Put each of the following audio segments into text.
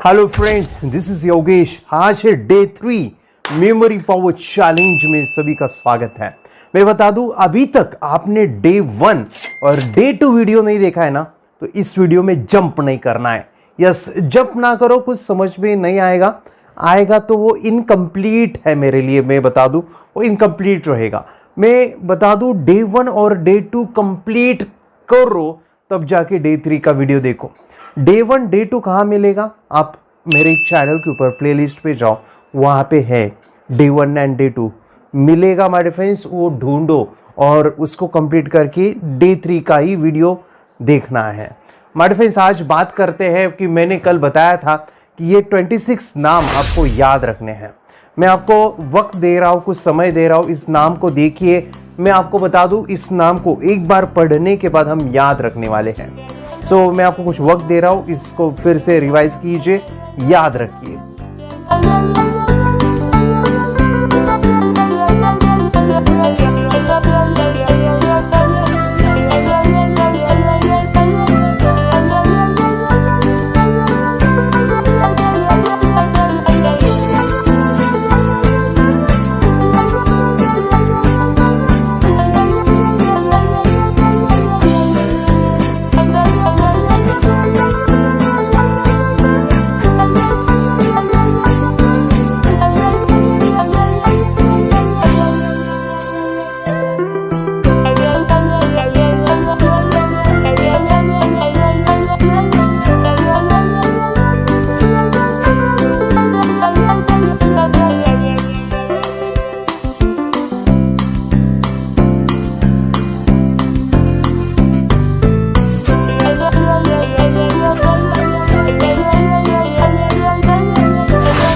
Hello friends, this is Yogesh. आज है day 3 memory power challenge में सभी का स्वागत है। मैं बता दूं, अभी तक आपने डे 1 और डे 2 वीडियो नहीं देखा है ना, तो इस वीडियो में जंप नहीं करना है। यस, जंप ना करो, कुछ समझ में नहीं आएगा तो वो इनकम्प्लीट है मेरे लिए। मैं बता दूं, वो इनकम्प्लीट रहेगा। मैं बता दूं, डे 1 और डे 2 कंप्लीट करो, तब जाके डे 3 का वीडियो देखो। डे 1 डे 2 कहाँ मिलेगा? आप मेरे चैनल के ऊपर प्लेलिस्ट पे जाओ, वहाँ पे है डे 1 एंड डे 2 मिलेगा माय फ्रेंड्स। वो ढूंढो और उसको कंप्लीट करके डे 3 का ही वीडियो देखना है माय फ्रेंड्स। आज बात करते हैं कि मैंने कल बताया था कि ये 26 नाम आपको याद रखने हैं। मैं आपको वक्त दे रहा हूँ, कुछ समय दे रहा हूँ, इस नाम को देखिए। मैं आपको बता दूँ, इस नाम को एक बार पढ़ने के बाद हम याद रखने वाले हैं। मैं आपको कुछ वक्त दे रहा हूँ, इसको फिर से रिवाइज कीजिए, याद रखिए।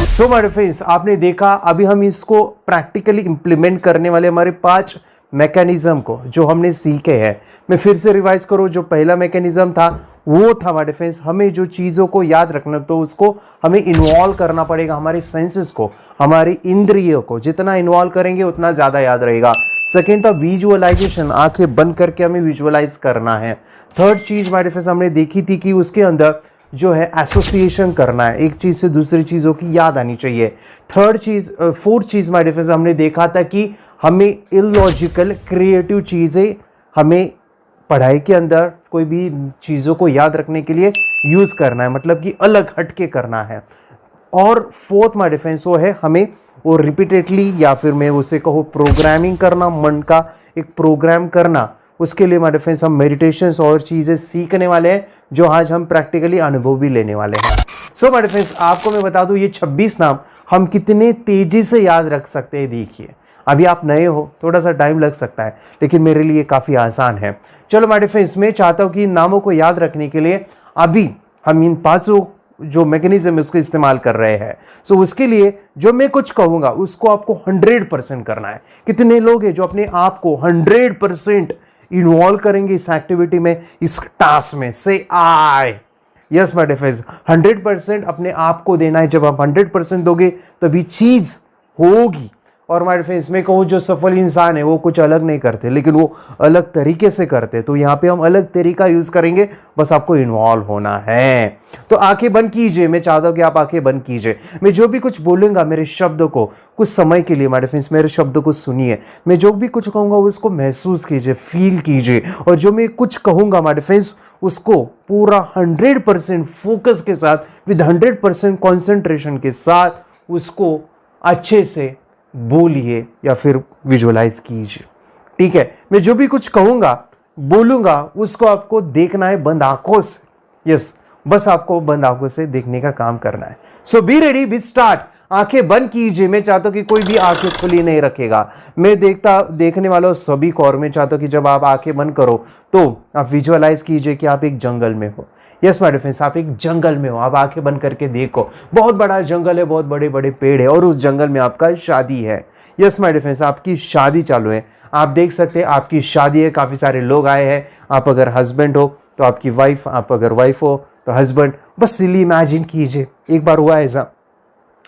सो माय फ्रेंड्स, आपने देखा, अभी हम इसको प्रैक्टिकली इंप्लीमेंट करने वाले हमारे 5 मैकेनिज्म को जो हमने सीखे हैं। मैं फिर से रिवाइज करूं, जो पहला मैकेनिज्म था वो था माय फ्रेंड्स, हमें जो चीज़ों को याद रखना, तो उसको हमें इन्वॉल्व करना पड़ेगा, हमारे सेंसेस को, हमारी इंद्रियों को। जितना इन्वॉल्व करेंगे उतना ज़्यादा याद रहेगा। सेकेंड था विजुअलाइजेशन, आंखें बंद करके हमें विजुअलाइज करना है। थर्ड चीज़ माय फ्रेंड्स हमने देखी थी कि उसके अंदर जो है एसोसिएशन करना है, एक चीज से दूसरी चीजों की याद आनी चाहिए। फोर्थ चीज माय डिफरेंस हमने देखा था कि हमें इलॉजिकल क्रिएटिव चीजें हमें पढ़ाई के अंदर कोई भी चीजों को याद रखने के लिए यूज करना है, मतलब कि अलग हटके करना है। और फोर्थ माय डिफरेंस वो है हमें वो रिपीटेडली, या फिर मैं उसे कहूँ प्रोग्रामिंग करना, मन का एक प्रोग्राम करना। उसके लिए माय फ्रेंड्स हम मेडिटेशंस और चीज़ें सीखने वाले हैं, जो आज हम प्रैक्टिकली अनुभव भी लेने वाले हैं। सो माय फ्रेंड्स, आपको मैं बता दूं, ये 26 नाम हम कितने तेजी से याद रख सकते हैं। देखिए, अभी आप नए हो, थोड़ा सा टाइम लग सकता है, लेकिन मेरे लिए काफ़ी आसान है। चलो माय फ्रेंड्स, मैं चाहता हूँ कि इन नामों को याद रखने के लिए अभी हम इन 5 जो मैकेनिज्म उसको इस्तेमाल कर रहे हैं। उसके लिए जो मैं कुछ कहूँगा उसको आपको 100% करना है। कितने लोग हैं जो अपने आप को 100% इन्वॉल्व करेंगे इस एक्टिविटी में, इस टास्क में? से आई यस माय डियर फ्रेंड्स, 100% अपने आप को देना है। जब आप 100% दोगे तभी चीज होगी। और माय फ्रेंड्स, मैं कहूँ, जो सफल इंसान है वो कुछ अलग नहीं करते, लेकिन वो अलग तरीके से करते। तो यहाँ पे हम अलग तरीका यूज करेंगे, बस आपको इन्वॉल्व होना है। तो आंखें बंद कीजिए, मैं चाहता हूँ कि आप आंखें बंद कीजिए। मैं जो भी कुछ बोलूंगा, मेरे शब्दों को कुछ समय के लिए माय फ्रेंड्स मेरे शब्दों को सुनिए। मैं जो भी कुछ कहूँगा उसको महसूस कीजिए, फील कीजिए। और जो मैं कुछ कहूँगा माय फ्रेंड्स, उसको पूरा 100% फोकस के साथ, विद 100% कॉन्सेंट्रेशन के साथ उसको अच्छे से बोलिए या फिर विजुअलाइज कीजिए। ठीक है? मैं जो भी कुछ कहूंगा, बोलूंगा, उसको आपको देखना है बंद आंखों से। यस, बस आपको बंद आंखों से देखने का काम करना है। सो बी रेडी, बी स्टार्ट। आंखें बंद कीजिए। मैं चाहता हूं कि कोई भी आंखें खुली नहीं रखेगा। मैं देखने वालों सभी को, और मैं चाहता हूं कि जब आप आंखें बंद करो तो आप विजुअलाइज कीजिए कि आप एक जंगल में हो। यस माय फ्रेंड्स, आप एक जंगल में हो। आप आंखें बंद करके देखो, बहुत बड़ा जंगल है, बहुत बड़े बड़े पेड़ है, और उस जंगल में आपका शादी है। यस माय फ्रेंड्स, आपकी शादी चालू है। आप देख सकते हैं आपकी शादी है, काफी सारे लोग आए हैं। आप अगर हस्बैंड हो तो आपकी वाइफ, आप अगर वाइफ हो तो हस्बैंड। बस सिली इमेजिन कीजिए, एक बार हुआ ऐसा,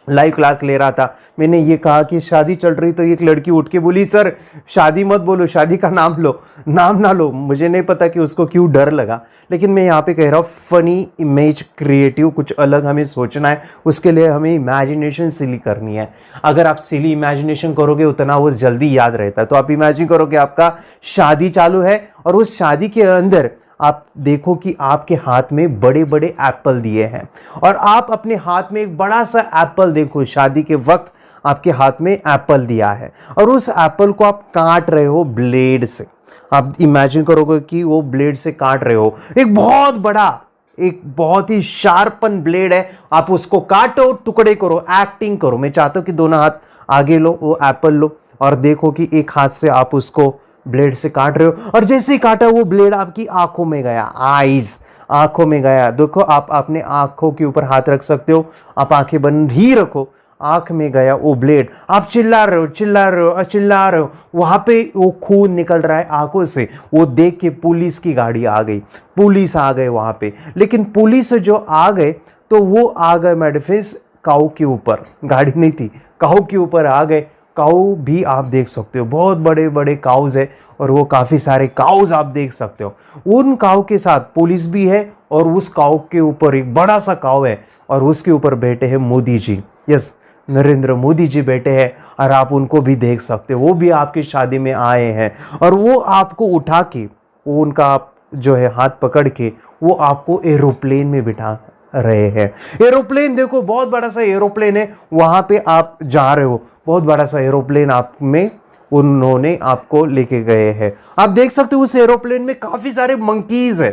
लाइव क्लास ले रहा था, मैंने ये कहा कि शादी चल रही, तो एक लड़की उठ के बोली सर शादी मत बोलो, शादी का नाम लो, नाम ना लो। मुझे नहीं पता कि उसको क्यों डर लगा, लेकिन मैं यहाँ पे कह रहा हूँ फनी इमेज, क्रिएटिव, कुछ अलग हमें सोचना है, उसके लिए हमें इमेजिनेशन सिली करनी है। अगर आप सिली इमेजिनेशन करोगे उतना वो जल्दी याद रहता है। तो आप इमेजिन करो कि आपका शादी चालू है और उस शादी के अंदर आप देखो कि आपके हाथ में बड़े बड़े एप्पल दिए हैं और आप अपने हाथ में एक बड़ा सा एप्पल देखो, शादी के वक्त आपके हाथ में एप्पल दिया है और उस एप्पल को आप काट रहे हो ब्लेड से। आप इमेजिन करोगे कि वो ब्लेड से काट रहे हो, एक बहुत बड़ा, एक बहुत ही शार्पन ब्लेड है, आप उसको काटो, टुकड़े करो, एक्टिंग करो। मैं चाहता हूं कि दोनों हाथ आगे लो, वो एप्पल लो और देखो कि एक हाथ से आप उसको ब्लेड से काट रहे हो और जैसे ही काटा वो ब्लेड आपकी आंखों में गया, आईज, आंखों में गया। देखो आप अपने आंखों के ऊपर हाथ रख सकते हो, आप आंखें बंद ही रखो, आंख में गया वो ब्लेड, आप चिल्ला रहे हो, चिल्ला रहे हो, चिल्ला रहे हो, वहां पे वो खून निकल रहा है आंखों से। वो देख के पुलिस की गाड़ी आ गई, पुलिस आ गए वहां पे, लेकिन पुलिस जो आ गए तो वो आ गए मेडिफेंस काऊ के ऊपर, गाड़ी नहीं थी, काऊ के ऊपर आ गए। काऊ भी आप देख सकते हो, बहुत बड़े बड़े काउज है और वो काफ़ी सारे काउज आप देख सकते हो। उन काऊ के साथ पुलिस भी है और उस काऊ के ऊपर एक बड़ा सा काऊ है और उसके ऊपर बैठे हैं मोदी जी, यस, नरेंद्र मोदी जी बैठे हैं और आप उनको भी देख सकते हो। वो भी आपकी शादी में आए हैं और वो आपको उठा के, वो उनका जो है हाथ पकड़ के वो आपको एरोप्लेन में बिठा रहे हैं। एरोप्लेन देखो, बहुत बड़ा सा एरोप्लेन है, वहां पे आप जा रहे हो, बहुत बड़ा सा एरोप्लेन आप में उन्होंने आपको लेके गए हैं। आप देख सकते हो उस एरोप्लेन में काफी सारे मंकीज है।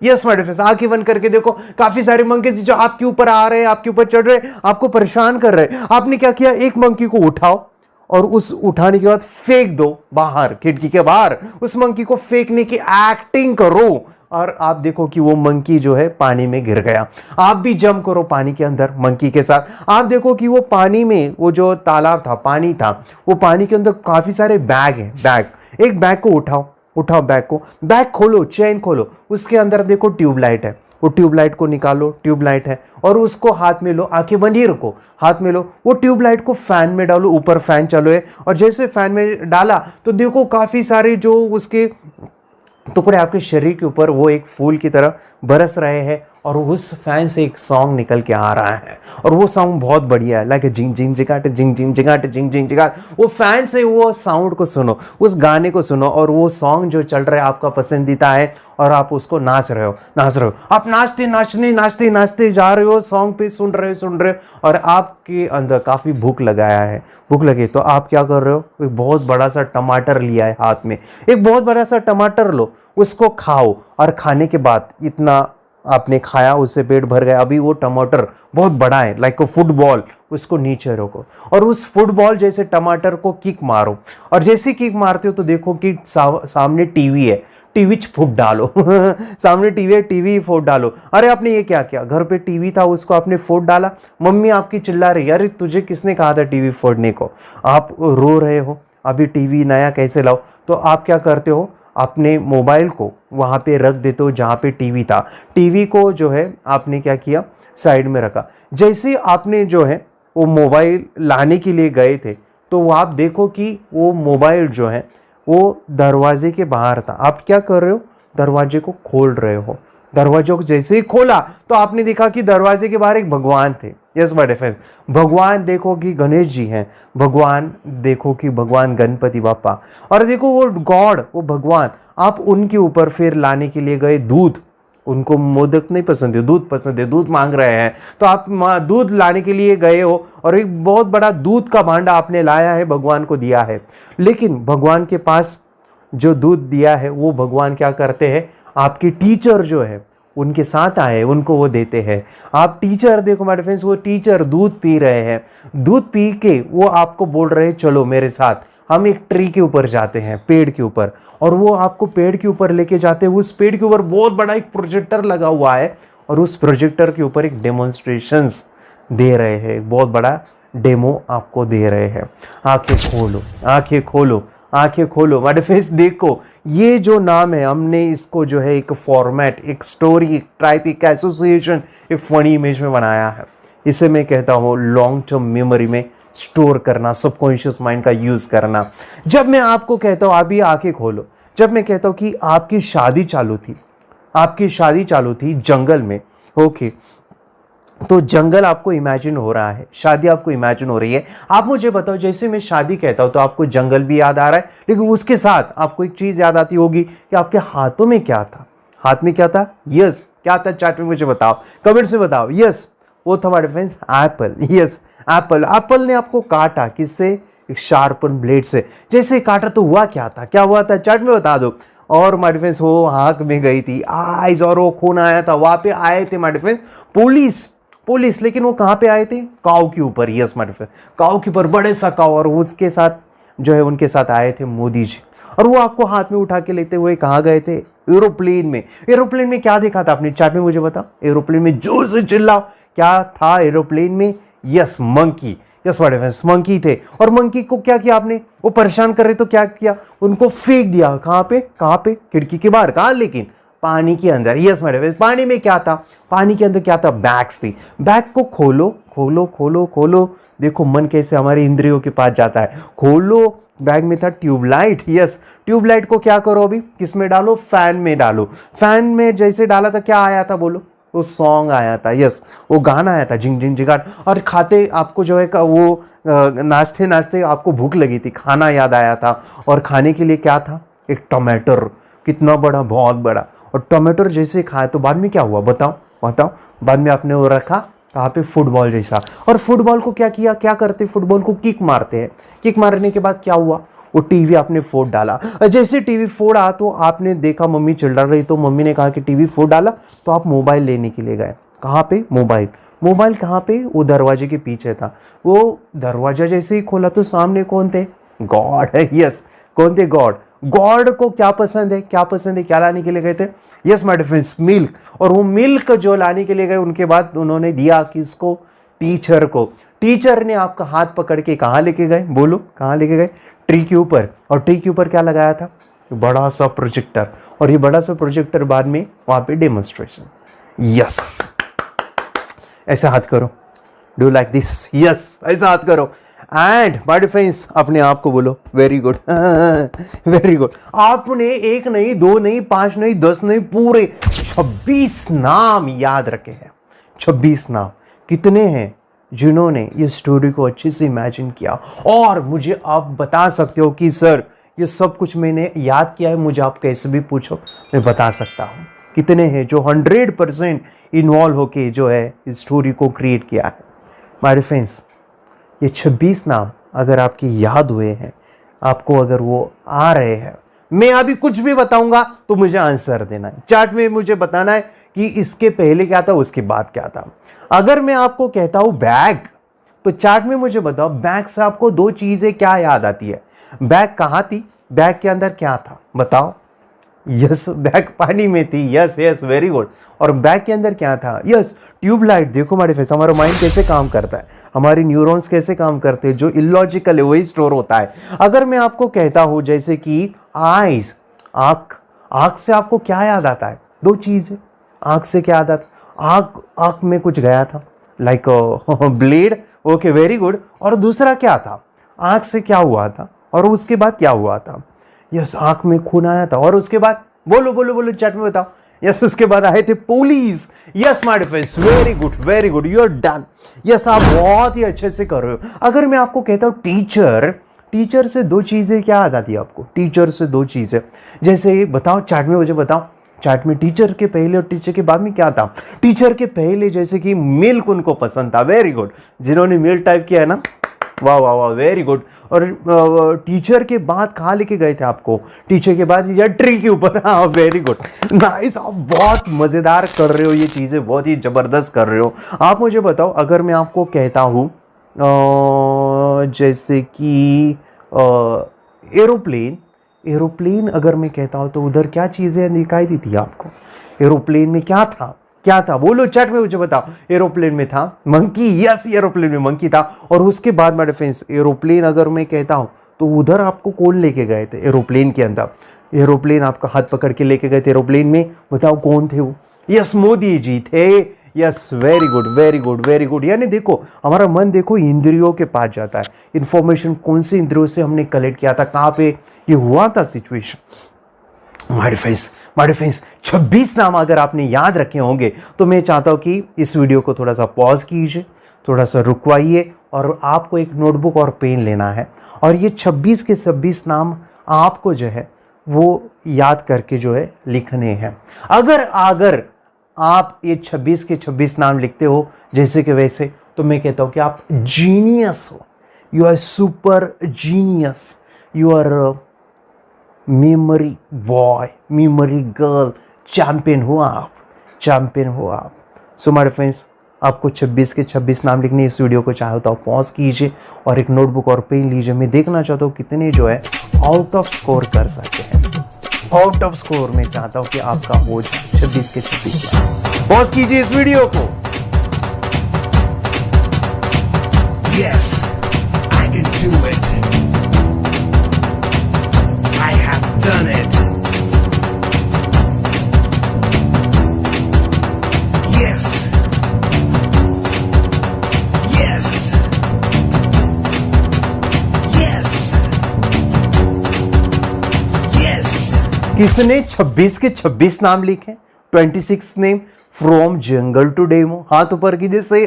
यस माय डियर फ्रेंड्स, आंखें बंद करके देखो, काफी सारे मंकीज जो आपके ऊपर आ रहे हैं, आपके ऊपर चढ़ रहे हैं, आपको परेशान कर रहे हैं। आपने क्या किया, एक मंकी को उठाओ और उस उठाने के बाद फेंक दो बाहर, खिड़की के बाहर, उस मंकी को फेंकने की एक्टिंग करो और आप देखो कि वो मंकी जो है पानी में गिर गया। आप भी जंप करो पानी के अंदर मंकी के साथ। आप देखो कि वो पानी में, वो जो तालाब था, पानी था, वो पानी के अंदर काफी सारे बैग हैं, बैग, एक बैग को उठाओ, उठाओ बैग को, बैग खोलो, चेन खोलो, उसके अंदर देखो ट्यूबलाइट है, वो ट्यूबलाइट को निकालो, ट्यूबलाइट है और उसको हाथ में लो, आंखें बंद ही रखो, हाथ में लो, वो ट्यूबलाइट को फैन में डालो, ऊपर फैन चालू है और जैसे फैन में डाला तो देखो काफी सारे जो उसके टुकड़े आपके शरीर के ऊपर वो एक फूल की तरह बरस रहे हैं और उस फैन से एक सॉन्ग निकल के आ रहा है और वो सॉन्ग बहुत बढ़िया है, लाइक जिंग जिंग जिगाट, जिंग जिंग जिगाट, जिंग जिंग जिगाट। वो फैन से वो साउंड को सुनो, उस गाने को सुनो और वो सॉन्ग जो चल रहा है आपका पसंदीदा है और आप उसको नाच रहे हो, नाच रहे हो, आप नाचते नाचते नाचते नाचते जा रहे हो, सॉन्ग पे सुन रहे हो और आपके अंदर काफी भूख लगाया है, भूख लगे तो आप क्या कर रहे हो, एक बहुत बड़ा सा टमाटर लिया है हाथ में, एक बहुत बड़ा सा टमाटर लो, उसको खाओ और खाने के बाद इतना आपने खाया, उससे पेट भर गया, अभी वो टमाटर बहुत बड़ा है, लाइक फुटबॉल, उसको नीचे रखो और उस फुटबॉल जैसे टमाटर को किक मारो और जैसे किक मारते हो तो देखो कि सामने टीवी है, टीवी फूट डालो सामने टीवी है, टीवी फोड़ डालो। अरे आपने ये क्या किया, घर पे टीवी था उसको आपने फोड़ डाला, मम्मी आपकी चिल्ला रही, अरे तुझे किसने कहा था टीवी फोड़ने को, आप रो रहे हो, अभी टीवी नया कैसे लाओ। तो आप क्या करते हो, अपने मोबाइल को वहाँ पे रख देते हो जहाँ पे टीवी था, टीवी को जो है आपने क्या किया, साइड में रखा। जैसे आपने जो है वो मोबाइल लाने के लिए गए थे तो वो आप देखो कि वो मोबाइल जो है वो दरवाजे के बाहर था। आप क्या कर रहे हो, दरवाजे को खोल रहे हो, दरवाजे को जैसे ही खोला तो आपने देखा कि दरवाजे के बाहर एक भगवान थे। यस माय डियर फ्रेंड्स, भगवान देखो कि गणेश जी हैं, भगवान देखो कि भगवान गणपति बापा, और देखो वो गॉड, वो भगवान, आप उनके ऊपर फिर लाने के लिए गए दूध, उनको मोदक नहीं पसंद है, दूध पसंद है, दूध मांग रहे हैं तो आप दूध लाने के लिए गए हो और एक बहुत बड़ा दूध का भांडा आपने लाया है, भगवान को दिया है। लेकिन भगवान के पास जो दूध दिया है वो भगवान क्या करते हैं, आपकी टीचर जो है उनके साथ आए, उनको वो देते हैं। आप टीचर देखो माय फ्रेंड्स, वो टीचर दूध पी रहे हैं, दूध पी के वो आपको बोल रहे हैं चलो मेरे साथ, हम एक ट्री के ऊपर जाते हैं, पेड़ के ऊपर, और वो आपको पेड़ के ऊपर लेके जाते हैं। उस पेड़ के ऊपर बहुत बड़ा एक प्रोजेक्टर लगा हुआ है और उस प्रोजेक्टर के ऊपर एक डेमोन्स्ट्रेशंस दे रहे हैं, बहुत बड़ा डेमो आपको दे रहे हैं। आंखें खोलो, आंखें खोलो, आंखें खोलो माय फेस, देखो ये जो नाम है हमने इसको जो है एक फॉर्मेट, एक स्टोरी, एक टाइप, एक एसोसिएशन, एक फनी इमेज में बनाया है। इसे मैं कहता हूँ लॉन्ग टर्म मेमोरी में स्टोर करना, सबकॉन्शियस माइंड का यूज करना। जब मैं आपको कहता हूँ अभी आंखें खोलो, जब मैं कहता हूँ कि आपकी शादी चालू थी, आपकी शादी चालू थी जंगल में, ओके, तो जंगल आपको इमेजिन हो रहा है, शादी आपको इमेजिन हो रही है। आप मुझे बताओ, जैसे मैं शादी कहता हूं तो आपको जंगल भी याद आ रहा है, लेकिन उसके साथ आपको एक चीज याद आती होगी कि आपके हाथों में क्या था। हाथ में क्या था? यस, क्या था? चैट में मुझे बताओ, कमेंट्स में बताओ। यस, वो था my friends Apple. Yes, Apple. Apple ने आपको काटा, किससे? एक शार्पन ब्लेड से। जैसे काटा तो हुआ क्या था? क्या हुआ था? चैट में बता दो। और माय फ्रेंड्स वो आंख में गई थी आइज, और वो खून आया था। वहां पे आए थे माय फ्रेंड्स पुलिस, लेकिन वो कहां पे आए थे? काऊ के ऊपर। यस माय फ्रेंड, काऊ के ऊपर, बड़े सा काऊ, और उसके साथ जो है उनके साथ आए थे मोदी जी, और वो आपको हाथ में उठा के लेते हुए कहाँ गए थे? एरोप्लेन में। एरोप्लेन में क्या देखा था आपने? चैट में मुझे बताओ। एरोप्लेन में जोर से चिल्लाओ, क्या था एरोप्लेन में? Yes, monkey. Yes my friends, monkey थे। और मंकी को क्या किया आपने? वो परेशान कर रहे तो क्या किया? उनको फेंक दिया। कहाँ पे? खिड़की के बाहर। कहाँ? लेकिन पानी के अंदर। यस मैडम, पानी में क्या था? पानी के अंदर क्या था? बैग्स थी। बैग को खोलो खोलो खोलो खोलो, देखो मन कैसे हमारे इंद्रियों के पास जाता है। खोलो, बैग में था ट्यूबलाइट। यस, ट्यूबलाइट को क्या करो अभी? किस में डालो? फैन में डालो। फैन में जैसे डाला था क्या आया था? बोलो। वो सॉन्ग आया था। यस, वो गाना आया था, झिंग झिंग झिंगाट। और खाते आपको जो है वो नाचते नाचते आपको भूख लगी थी, खाना याद आया था। और खाने के लिए क्या था? एक टमाटर। कितना बड़ा? बहुत बड़ा। और टमाटर जैसे खाया तो बाद में क्या हुआ? बताओ। बाद में आपने वो रखा कहाँ पे? फुटबॉल जैसा। और फुटबॉल को क्या किया? क्या करते? फुटबॉल को किक मारते हैं। किक मारने के बाद क्या हुआ? वो टीवी आपने फोड़ डाला। जैसे टीवी फोड़ा तो आपने देखा मम्मी चिल्ला रही, तो मम्मी ने कहा कि टीवी फोड़ डाला, तो आप मोबाइल लेने के लिए गए। कहाँ पे? मोबाइल कहाँ पे? वो दरवाजे के पीछे था। वो दरवाजा जैसे ही खोला तो सामने कौन थे? गॉड। यस, कौन थे? गॉड को क्या पसंद है? क्या लाने के लिए गए थे? Yes my friends, milk. और वो मिल्क जो लाने के लिए गए, उनके बाद उन्होंने दिया किसको? टीचर को। टीचर ने आपका हाथ पकड़ के कहाँ लेके गए? बोलो, कहाँ लेके गए? ट्री के ऊपर। और ट्री के ऊपर क्या लगाया था? बड़ा सा प्रोजेक्टर। और ये बड़ा सा प्रोजेक्टर बाद में वहां पे डेमोन्स्ट्रेशन। यस, ऐसा हाथ करो। Do like this. यस, ऐसा हाथ करो। एंड माय फ्रेंड्स, अपने आप को बोलो वेरी गुड। Very good. आपने एक नहीं, दो नहीं, 5 नहीं, 10 नहीं, पूरे 26 नाम याद रखे हैं। 26 नाम। कितने हैं जिन्होंने ये स्टोरी को अच्छे से इमेजिन किया? और मुझे आप बता सकते हो कि सर ये सब कुछ मैंने याद किया है, मुझे आप कैसे भी पूछो, मैं बता सकता हूँ। कितने हैं जो 100% इन्वॉल्व होके जो है इस स्टोरी को क्रिएट किया है? माय फ्रेंड्स, ये 26 नाम अगर आपके याद हुए हैं, आपको अगर वो आ रहे हैं, मैं अभी कुछ भी बताऊंगा तो मुझे आंसर देना है। चैट में मुझे बताना है कि इसके पहले क्या था, उसके बाद क्या था। अगर मैं आपको कहता हूं बैग, तो चैट में मुझे बताओ बैग से आपको 2 चीजें क्या याद आती है? बैग कहां थी? बैग के अंदर क्या था? बताओ। यस, बैग पानी में थी। Yes, very good. और बैग के अंदर क्या था? Yes, tubelight. देखो हमारे फेस, हमारा माइंड कैसे काम करता है, हमारी न्यूरॉन्स कैसे काम करते हैं, जो इलॉजिकल है वही स्टोर होता है। अगर मैं आपको कहता हूं जैसे कि आईज, आंख से आपको क्या याद आता है? 2 चीजें। आंख से क्या याद आता? आंख में कुछ गया था, like blade. Okay, very good. और दूसरा क्या था? आंख से क्या हुआ था और उसके बाद क्या हुआ था? यस, आंख में खून आया था। और उसके बाद बोलो चैट में बताओ। यस, उसके बाद आए थे police. Yes my friends, very good, you are done. Yes, आप बहुत ही अच्छे से कर रहे हो। अगर मैं आपको कहता हूं टीचर से 2 चीजें क्या याद आती है आपको? टीचर से 2 चीजें जैसे बताओ, चैट में मुझे बताओ। चैट में टीचर के पहले और टीचर के बाद में क्या था? टीचर के पहले जैसे कि मिल्क उनको पसंद था। वेरी गुड, जिन्होंने मिल्क टाइप किया है ना, वाह वाह वाह, वेरी गुड। और टीचर के बाद कहाँ लेके गए थे आपको? टीचर के बाद या ट्री के ऊपर। हाँ, वेरी गुड, नाइस। आप बहुत मजेदार कर रहे हो, ये चीजें बहुत ही जबरदस्त कर रहे हो। आप मुझे बताओ, अगर मैं आपको कहता हूँ जैसे कि एरोप्लेन अगर मैं कहता हूँ तो उधर क्या चीजें दिखाई दी थी आपको? एरोप्लेन में क्या था? बोलो चैट में मुझे बताओ। एरोप्लेन में था मंकी। यस, एरोप्लेन में मंकी था। और उसके बाद मेरे फ्रेंड्स, एरोप्लेन अगर मैं कहता हूं तो उधर आपको कौन लेके गए थे? एरोप्लेन के अंदर एरोप्लेन आपका हाथ पकड़ के लेके गए थे एरोप्लेन में। बताओ कौन थे वो? यस, मोदी जी थे। Yes, very good very good very good. यानी देखो हमारा मन देखो इंद्रियों के पास जाता है, इंफॉर्मेशन कौन सी इंद्रियों से हमने कलेक्ट किया था, कहाँ पे ये हुआ था सिचुएशन। माय फ्रेंड्स 26 नाम अगर आपने याद रखे होंगे तो मैं चाहता हूँ कि इस वीडियो को थोड़ा सा पॉज कीजिए, थोड़ा सा रुकवाइए और आपको एक नोटबुक और पेन लेना है और ये 26 के 26 नाम आपको जो है वो याद करके जो है लिखने हैं। अगर आप ये 26 के 26 नाम लिखते हो जैसे कि वैसे, तो मैं कहता हूँ कि आप जीनियस हो, you are super genius, you are memory boy, memory girl, champion हो आप। सो माय फ्रेंड्स, आपको 26 के 26 नाम लिखने, इस वीडियो को चाहे तो आप पॉज कीजिए और एक नोटबुक और पेन लीजिए। मैं देखना चाहता हूँ कितने जो है आउट ऑफ स्कोर कर सकते हैं। आउट ऑफ स्कोर में चाहता हूँ कि आपका हो 26 के 26 नाम। पॉज कीजिए इस वीडियो को। Yes, I can do it. I have done it. Yes. Yes. Yes. Yes. किसने 26 के 26 नाम लिखे? 26 नेम फ्रॉम जंगल टू डेमो। हाथ ऊपर कीजिए, सही।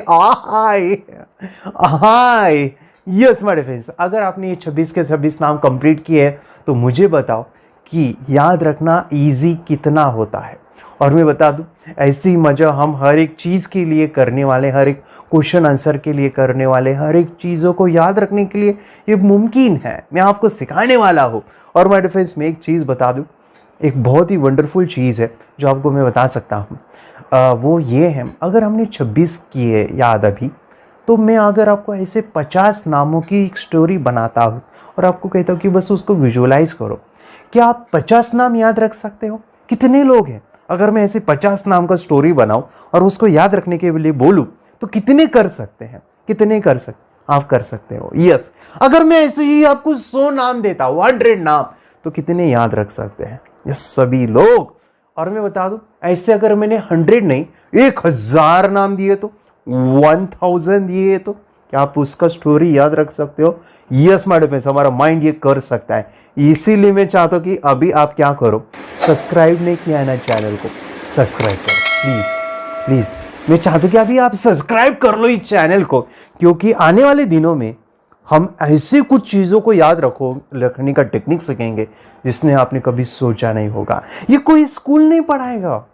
हाय यस माय फ्रेंड्स, अगर आपने ये 26 के 26 नाम कंप्लीट किए हैं तो मुझे बताओ कि याद रखना इजी कितना होता है। और मैं बता दूं, ऐसी मजा हम हर एक चीज़ के लिए करने वाले, हर एक क्वेश्चन आंसर के लिए करने वाले, हर एक चीज़ों को याद रखने के लिए ये मुमकिन है। मैं आपको सिखाने वाला हूँ। और माय फ्रेंड्स, मैं एक चीज़ बता दूँ, एक बहुत ही वंडरफुल चीज़ है जो आपको मैं बता सकता हूँ। वो ये है, अगर हमने 26 किए याद अभी, तो मैं अगर आपको ऐसे 50 नामों की एक स्टोरी बनाता हूँ और आपको कहता हूँ कि बस उसको विजुअलाइज करो, क्या आप 50 नाम याद रख सकते हो? कितने लोग हैं? अगर मैं ऐसे 50 नाम का स्टोरी बनाऊँ और उसको याद रखने के लिए बोलूँ तो कितने कर सकते हैं? कितने कर सकते? आप कर सकते हो। यस, अगर मैं ऐसे ही आपको 100 नाम देता हूँ, 100 नाम, तो कितने याद रख सकते हैं? यस, सभी लोग। और मैं बता दूं, ऐसे अगर मैंने 100 नहीं 1000 नाम दिए तो, 1000 दिए तो क्या आप उसका स्टोरी याद रख सकते हो? यस माय फ्रेंड्स, हमारा माइंड ये कर सकता है। इसीलिए मैं चाहता हूं कि अभी आप क्या करो, सब्सक्राइब नहीं किया है ना चैनल को, सब्सक्राइब करो प्लीज। मैं चाहता हूं कि अभी आप सब्सक्राइब कर लो इस चैनल को, क्योंकि आने वाले दिनों में हम ऐसे कुछ चीज़ों को याद रखने का टेक्निक सीखेंगे जिसने आपने कभी सोचा नहीं होगा। ये कोई स्कूल नहीं पढ़ाएगा,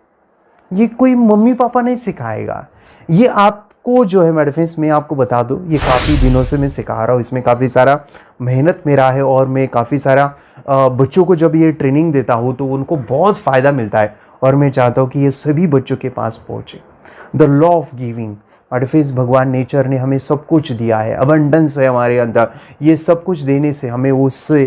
ये कोई मम्मी पापा नहीं सिखाएगा, ये आपको जो है मेरे फ्रेंड्स, मैं आपको बता दूं, ये काफ़ी दिनों से मैं सिखा रहा हूँ। इसमें काफ़ी सारा मेहनत मेरा है और मैं काफ़ी सारा बच्चों को जब ये ट्रेनिंग देता हूँ तो उनको बहुत फ़ायदा मिलता है और मैं चाहता हूँ कि ये सभी बच्चों के पास पहुँचे। The law of giving, my friends, भगवान नेचर ने हमें सब कुछ दिया है, अबंडेंस है हमारे अंदर। ये सब कुछ देने से हमें उससे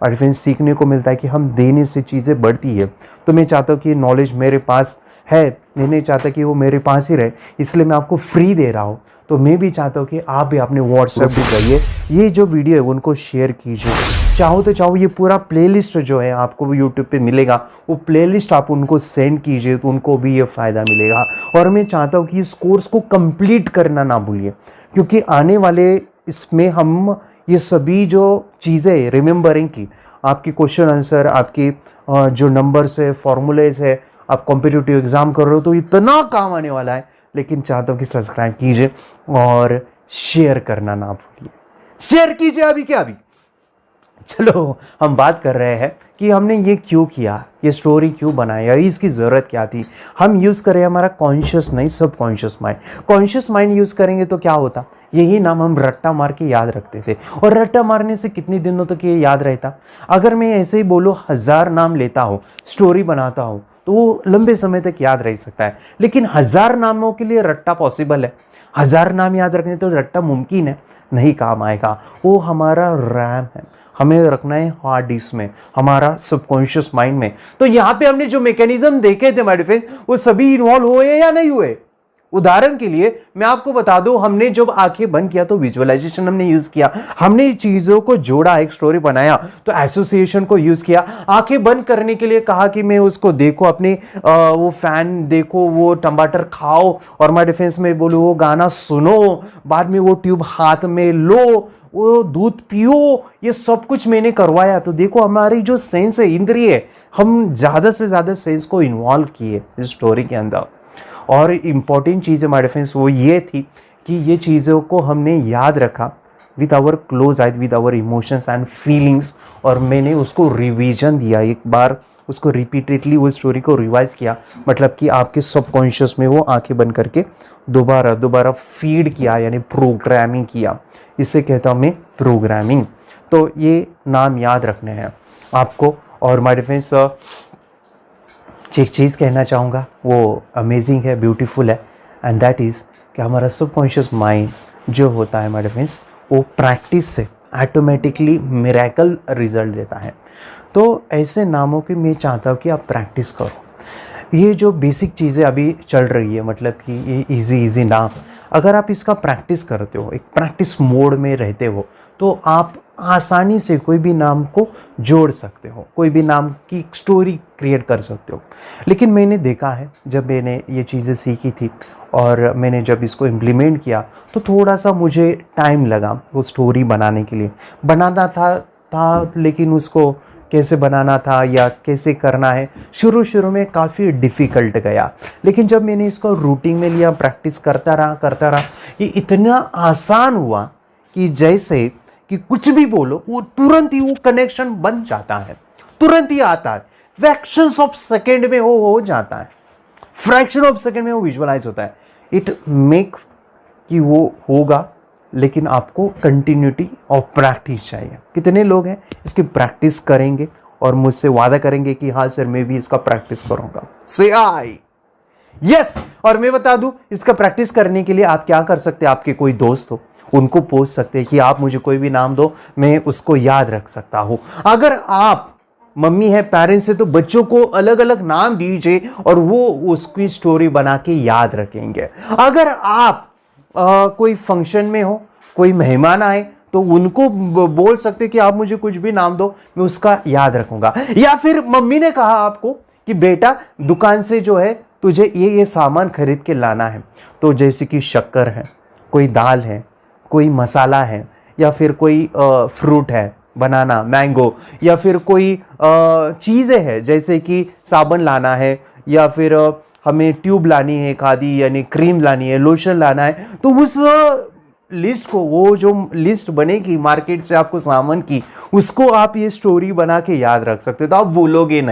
माय फ्रेंड्स सीखने को मिलता है कि हम देने से चीज़ें बढ़ती है। तो मैं चाहता हूँ कि ये नॉलेज मेरे पास है, मैं नहीं चाहता कि वो मेरे पास ही रहे, इसलिए मैं आपको फ्री दे रहा हूँ। तो मैं भी चाहता हूँ कि आप भी अपने व्हाट्सएप भी जाइए, ये जो वीडियो है उनको शेयर कीजिए। चाहो तो चाहो ये पूरा प्लेलिस्ट जो है आपको यूट्यूब पे मिलेगा, वो प्लेलिस्ट आप उनको सेंड कीजिए तो उनको भी ये फ़ायदा मिलेगा। और मैं चाहता हूँ कि इस कोर्स को कंप्लीट करना ना भूलिए, क्योंकि आने वाले इसमें हम ये सभी जो चीज़ें रिमेंबरिंग की, आपकी क्वेश्चन आंसर, आपकी जो नंबर्स है, फॉर्मूलेज है, आप कॉम्पिटिटिव एग्ज़ाम कर रहे हो तो इतना काम आने वाला है। लेकिन चाहता हूँ कि सब्सक्राइब कीजिए और शेयर करना ना भूलिए। शेयर कीजिए अभी क्या अभी। चलो हम बात कर रहे हैं कि हमने ये क्यों किया, ये स्टोरी क्यों बनाया, इसकी ज़रूरत क्या थी। हम यूज़ करें हमारा कॉन्शियस नहीं subconscious mind. Conscious mind use करेंगे तो क्या होता, यही नाम हम रट्टा मार के याद रखते थे। और रट्टा मारने से कितने दिनों तक ये याद रहता? अगर मैं ऐसे ही बोलो 1000 नाम लेता हूँ, स्टोरी बनाता हूँ, तो वो लंबे समय तक याद रह सकता है। लेकिन 1000 नामों के लिए रट्टा पॉसिबल है? 1000 नाम याद रखने तो रट्टा मुमकिन है? नहीं काम आएगा। वो हमारा रैम है, हमें रखना है हार्ड डिस्क में, हमारा सबकॉन्शियस माइंड में। तो यहाँ पे हमने जो मैकेनिज्म देखे थे माय फ्रेंड, वो सभी इन्वॉल्व हुए या नहीं हुए? उदाहरण के लिए मैं आपको बता दूं, हमने जब आंखें बंद किया तो विजुअलाइजेशन हमने यूज किया, हमने चीजों को जोड़ा, एक स्टोरी बनाया तो एसोसिएशन को यूज किया। आंखें बंद करने के लिए कहा कि मैं उसको देखो, अपने वो फैन देखो, वो टमाटर खाओ, और मैं डिफेंस में बोलूं वो गाना सुनो, बाद में वो ट्यूब हाथ में लो, वो दूध पियो, ये सब कुछ मैंने करवाया। तो देखो हमारी जो सेंस है, इंद्रिय, हम ज्यादा से ज्यादा सेंस को इन्वॉल्व किए इस स्टोरी के अंदर। और इम्पॉर्टेंट चीज़ है माय डिफेंस वो ये थी कि ये चीज़ों को हमने याद रखा with our close eye, with our emotions and feelings, और मैंने उसको रिवीजन दिया, एक बार उसको रिपीटेडली वो स्टोरी को रिवाइज किया, मतलब कि आपके सबकॉन्शियस में वो आंखें बंद करके दोबारा दोबारा फीड किया, यानी प्रोग्रामिंग किया। इसे कहता हूँ मैं प्रोग्रामिंग। तो ये नाम याद रखने हैं आपको। और माय डिफेंस एक चीज़ कहना चाहूँगा, वो अमेजिंग है, ब्यूटीफुल है, एंड दैट इज़ कि हमारा सबकॉन्शियस माइंड जो होता है माय डिफेंस, वो प्रैक्टिस से ऑटोमेटिकली मिरेकल रिजल्ट देता है। तो ऐसे नामों की मैं चाहता हूँ कि आप प्रैक्टिस करो। ये जो बेसिक चीज़ें अभी चल रही है, मतलब कि ये इजी नाम, अगर आप इसका प्रैक्टिस करते हो, एक प्रैक्टिस मोड में रहते हो, तो आप आसानी से कोई भी नाम को जोड़ सकते हो, कोई भी नाम की स्टोरी क्रिएट कर सकते हो। लेकिन मैंने देखा है, जब मैंने ये चीज़ें सीखी थी और मैंने जब इसको इम्प्लीमेंट किया, तो थोड़ा सा मुझे टाइम लगा वो स्टोरी बनाने के लिए। बनाना था लेकिन उसको कैसे बनाना था या कैसे करना है, शुरू में काफ़ी डिफ़िकल्ट गया। लेकिन जब मैंने इसको रूटीन में लिया, प्रैक्टिस करता रहा, ये इतना आसान हुआ कि जैसे कि कुछ भी बोलो वो तुरंत ही वो कनेक्शन बन जाता है, तुरंत ही आता है, फ्रैक्शंस ऑफ सेकेंड में हो जाता है, फ्रैक्शन ऑफ सेकेंड में वो विजुअलाइज होता है। इट मेक्स कि वो होगा, लेकिन आपको कंटिन्यूटी ऑफ प्रैक्टिस चाहिए। कितने लोग हैं इसकी प्रैक्टिस करेंगे और मुझसे वादा करेंगे कि हाँ सर मैं भी इसका प्रैक्टिस करूंगा? से आई यस। और मैं बता दूं, इसका प्रैक्टिस करने के लिए आप क्या कर सकते हैं, आपके कोई दोस्त हो उनको पूछ सकते हैं कि आप मुझे कोई भी नाम दो, मैं उसको याद रख सकता हूं। अगर आप मम्मी है, पेरेंट्स है, तो बच्चों को अलग अलग नाम दीजिए और वो उसकी स्टोरी बना के याद रखेंगे। अगर आप कोई फंक्शन में हो, कोई मेहमान आए, तो उनको बोल सकते कि आप मुझे कुछ भी नाम दो, मैं उसका याद रखूंगा। या फिर मम्मी ने कहा आपको कि बेटा दुकान से जो है तुझे ये सामान खरीद के लाना है, तो जैसे कि शक्कर है, कोई दाल है, कोई मसाला है, या फिर कोई फ्रूट है, बनाना, मैंगो, या फिर कोई चीज़ें हैं जैसे कि साबुन लाना है, या फिर हमें ट्यूब लानी है, खादी यानी क्रीम लानी है, लोशन लाना है, तो उस लिस्ट को, वो जो लिस्ट बनेगी मार्केट से आपको सामान की, उसको आप ये स्टोरी बना के याद रख सकते हो। तो आप भूलोगे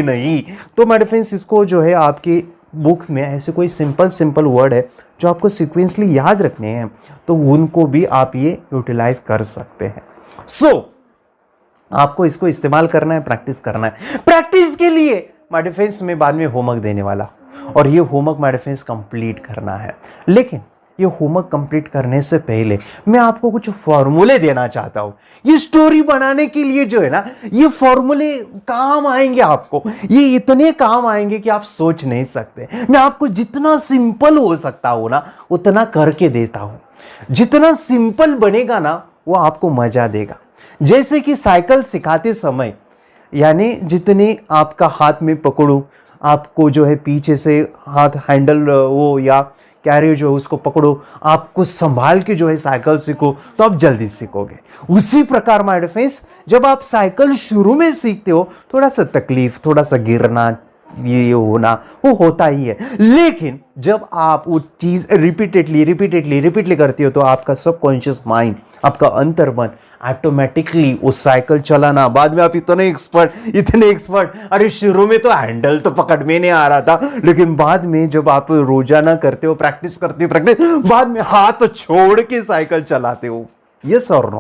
नहीं। तो माय फ्रेंड्स, इसको जो है आपके बुक में ऐसे कोई सिंपल वर्ड है जो आपको सीक्वेंसली याद रखने हैं, तो उनको भी आप ये यूटिलाइज कर सकते हैं। आपको इसको इस्तेमाल करना है, प्रैक्टिस करना है। प्रैक्टिस के लिए माय डिफेंस में बाद में होमवर्क देने वाला, और ये होमवर्क माय डिफेंस कंप्लीट करना है। लेकिन ये होमवर्क कंप्लीट करने से पहले मैं आपको कुछ फॉर्मूले देना चाहता हूं। ये स्टोरी बनाने के लिए जो है ना, ये फॉर्मूले काम आएंगे आपको, ये इतने काम आएंगे कि आप सोच नहीं सकते। मैं आपको जितना सिंपल हो सकता हूं ना, उतना करके देता हूं। जितना सिंपल बनेगा ना, वो आपको मजा देगा। जैसे कि साइकिल सिखाते समय, यानी जितने आपका हाथ में पकड़ो, आपको जो है पीछे से हाथ हैंडल वो या कैरियर जो है उसको पकड़ो, आपको संभाल के जो है साइकिल सीखो, तो आप जल्दी सीखोगे। उसी प्रकार माय डिफेंस, जब आप साइकिल शुरू में सीखते हो, थोड़ा सा तकलीफ, थोड़ा सा गिरना, ये होना वो होता ही है। लेकिन जब आप वो चीज रिपीटेडली करते हो, तो आपका सबकॉन्शियस माइंड, आपका अंतर्मन ऑटोमेटिकली वो साइकिल चलाना, बाद में आप इतने एक्सपर्ट, अरे शुरू में तो हैंडल तो पकड़ में नहीं आ रहा था, लेकिन बाद में जब आप रोजाना करते हो, प्रैक्टिस करते हो, बाद में हाथ छोड़ के साइकिल चलाते हो। यस और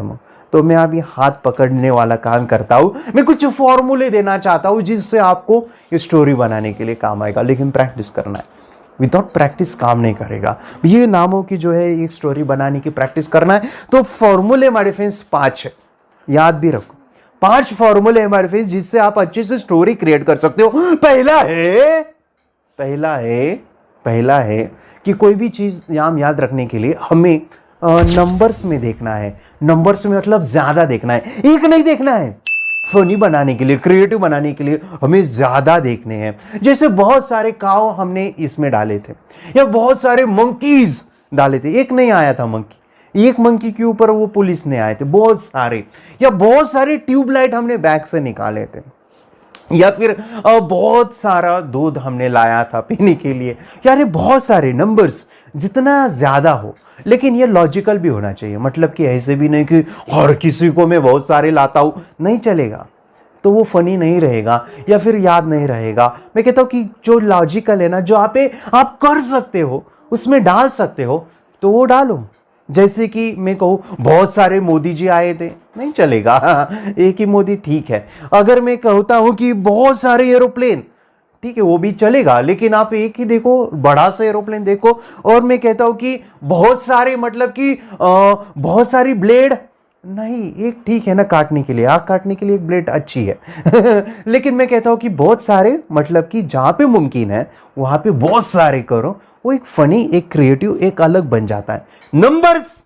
नो। तो मैं अभी हाथ पकड़ने वाला काम करता हूं। मैं कुछ फॉर्मूले देना चाहता हूं जिससे आपको ये स्टोरी बनाने के लिए काम आएगा, लेकिन प्रैक्टिस करना है। विदाउट प्रैक्टिस काम नहीं करेगा। ये नामों की जो है एक स्टोरी बनाने की प्रैक्टिस करना है। तो फॉर्मूले माय फ्रेंड्स 5 है, याद भी रखो। 5 फॉर्मूले माय फ्रेंड्स जिससे आप अच्छे से स्टोरी क्रिएट कर सकते हो। पहला है पहला है कि कोई भी चीज़ नाम याद रखने के लिए हमें नंबर्स में देखना है। नंबर्स में मतलब ज़्यादा देखना है, एक नहीं देखना है। फनी बनाने के लिए, क्रिएटिव बनाने के लिए हमें ज़्यादा देखने हैं। जैसे बहुत सारे काव हमने इसमें डाले थे या बहुत सारे मंकीज डाले थे, एक नहीं आया था मंकी, एक मंकी के ऊपर वो पुलिस ने आए थे बहुत सारे, या बहुत सारे ट्यूबलाइट हमने बैग से निकाले थे, या फिर बहुत सारा दूध हमने लाया था पीने के लिए। यानी बहुत सारे नंबर्स जितना ज़्यादा हो, लेकिन ये लॉजिकल भी होना चाहिए। मतलब कि ऐसे भी नहीं कि हर किसी को मैं बहुत सारे लाता हूँ, नहीं चलेगा, तो वो फनी नहीं रहेगा या फिर याद नहीं रहेगा। मैं कहता हूँ कि जो लॉजिकल है ना, जो आप कर सकते हो, उसमें डाल सकते हो, तो वो डालो। जैसे कि मैं कहूँ बहुत सारे मोदी जी आए थे, नहीं चलेगा, एक ही मोदी ठीक है। अगर मैं कहता हूँ कि बहुत सारे एरोप्लेन, ठीक है वो भी चलेगा, लेकिन आप एक ही देखो, बड़ा सा एरोप्लेन देखो। और मैं कहता हूँ कि बहुत सारे, मतलब कि बहुत सारी ब्लेड, नहीं, एक ठीक है ना काटने के लिए, आग काटने के लिए एक ब्लेड अच्छी है लेकिन मैं कहता हूँ कि बहुत सारे, मतलब कि जहाँ पे मुमकिन है वहाँ पे बहुत सारे करो, वो एक फनी, एक क्रिएटिव, एक अलग बन जाता है। नंबर्स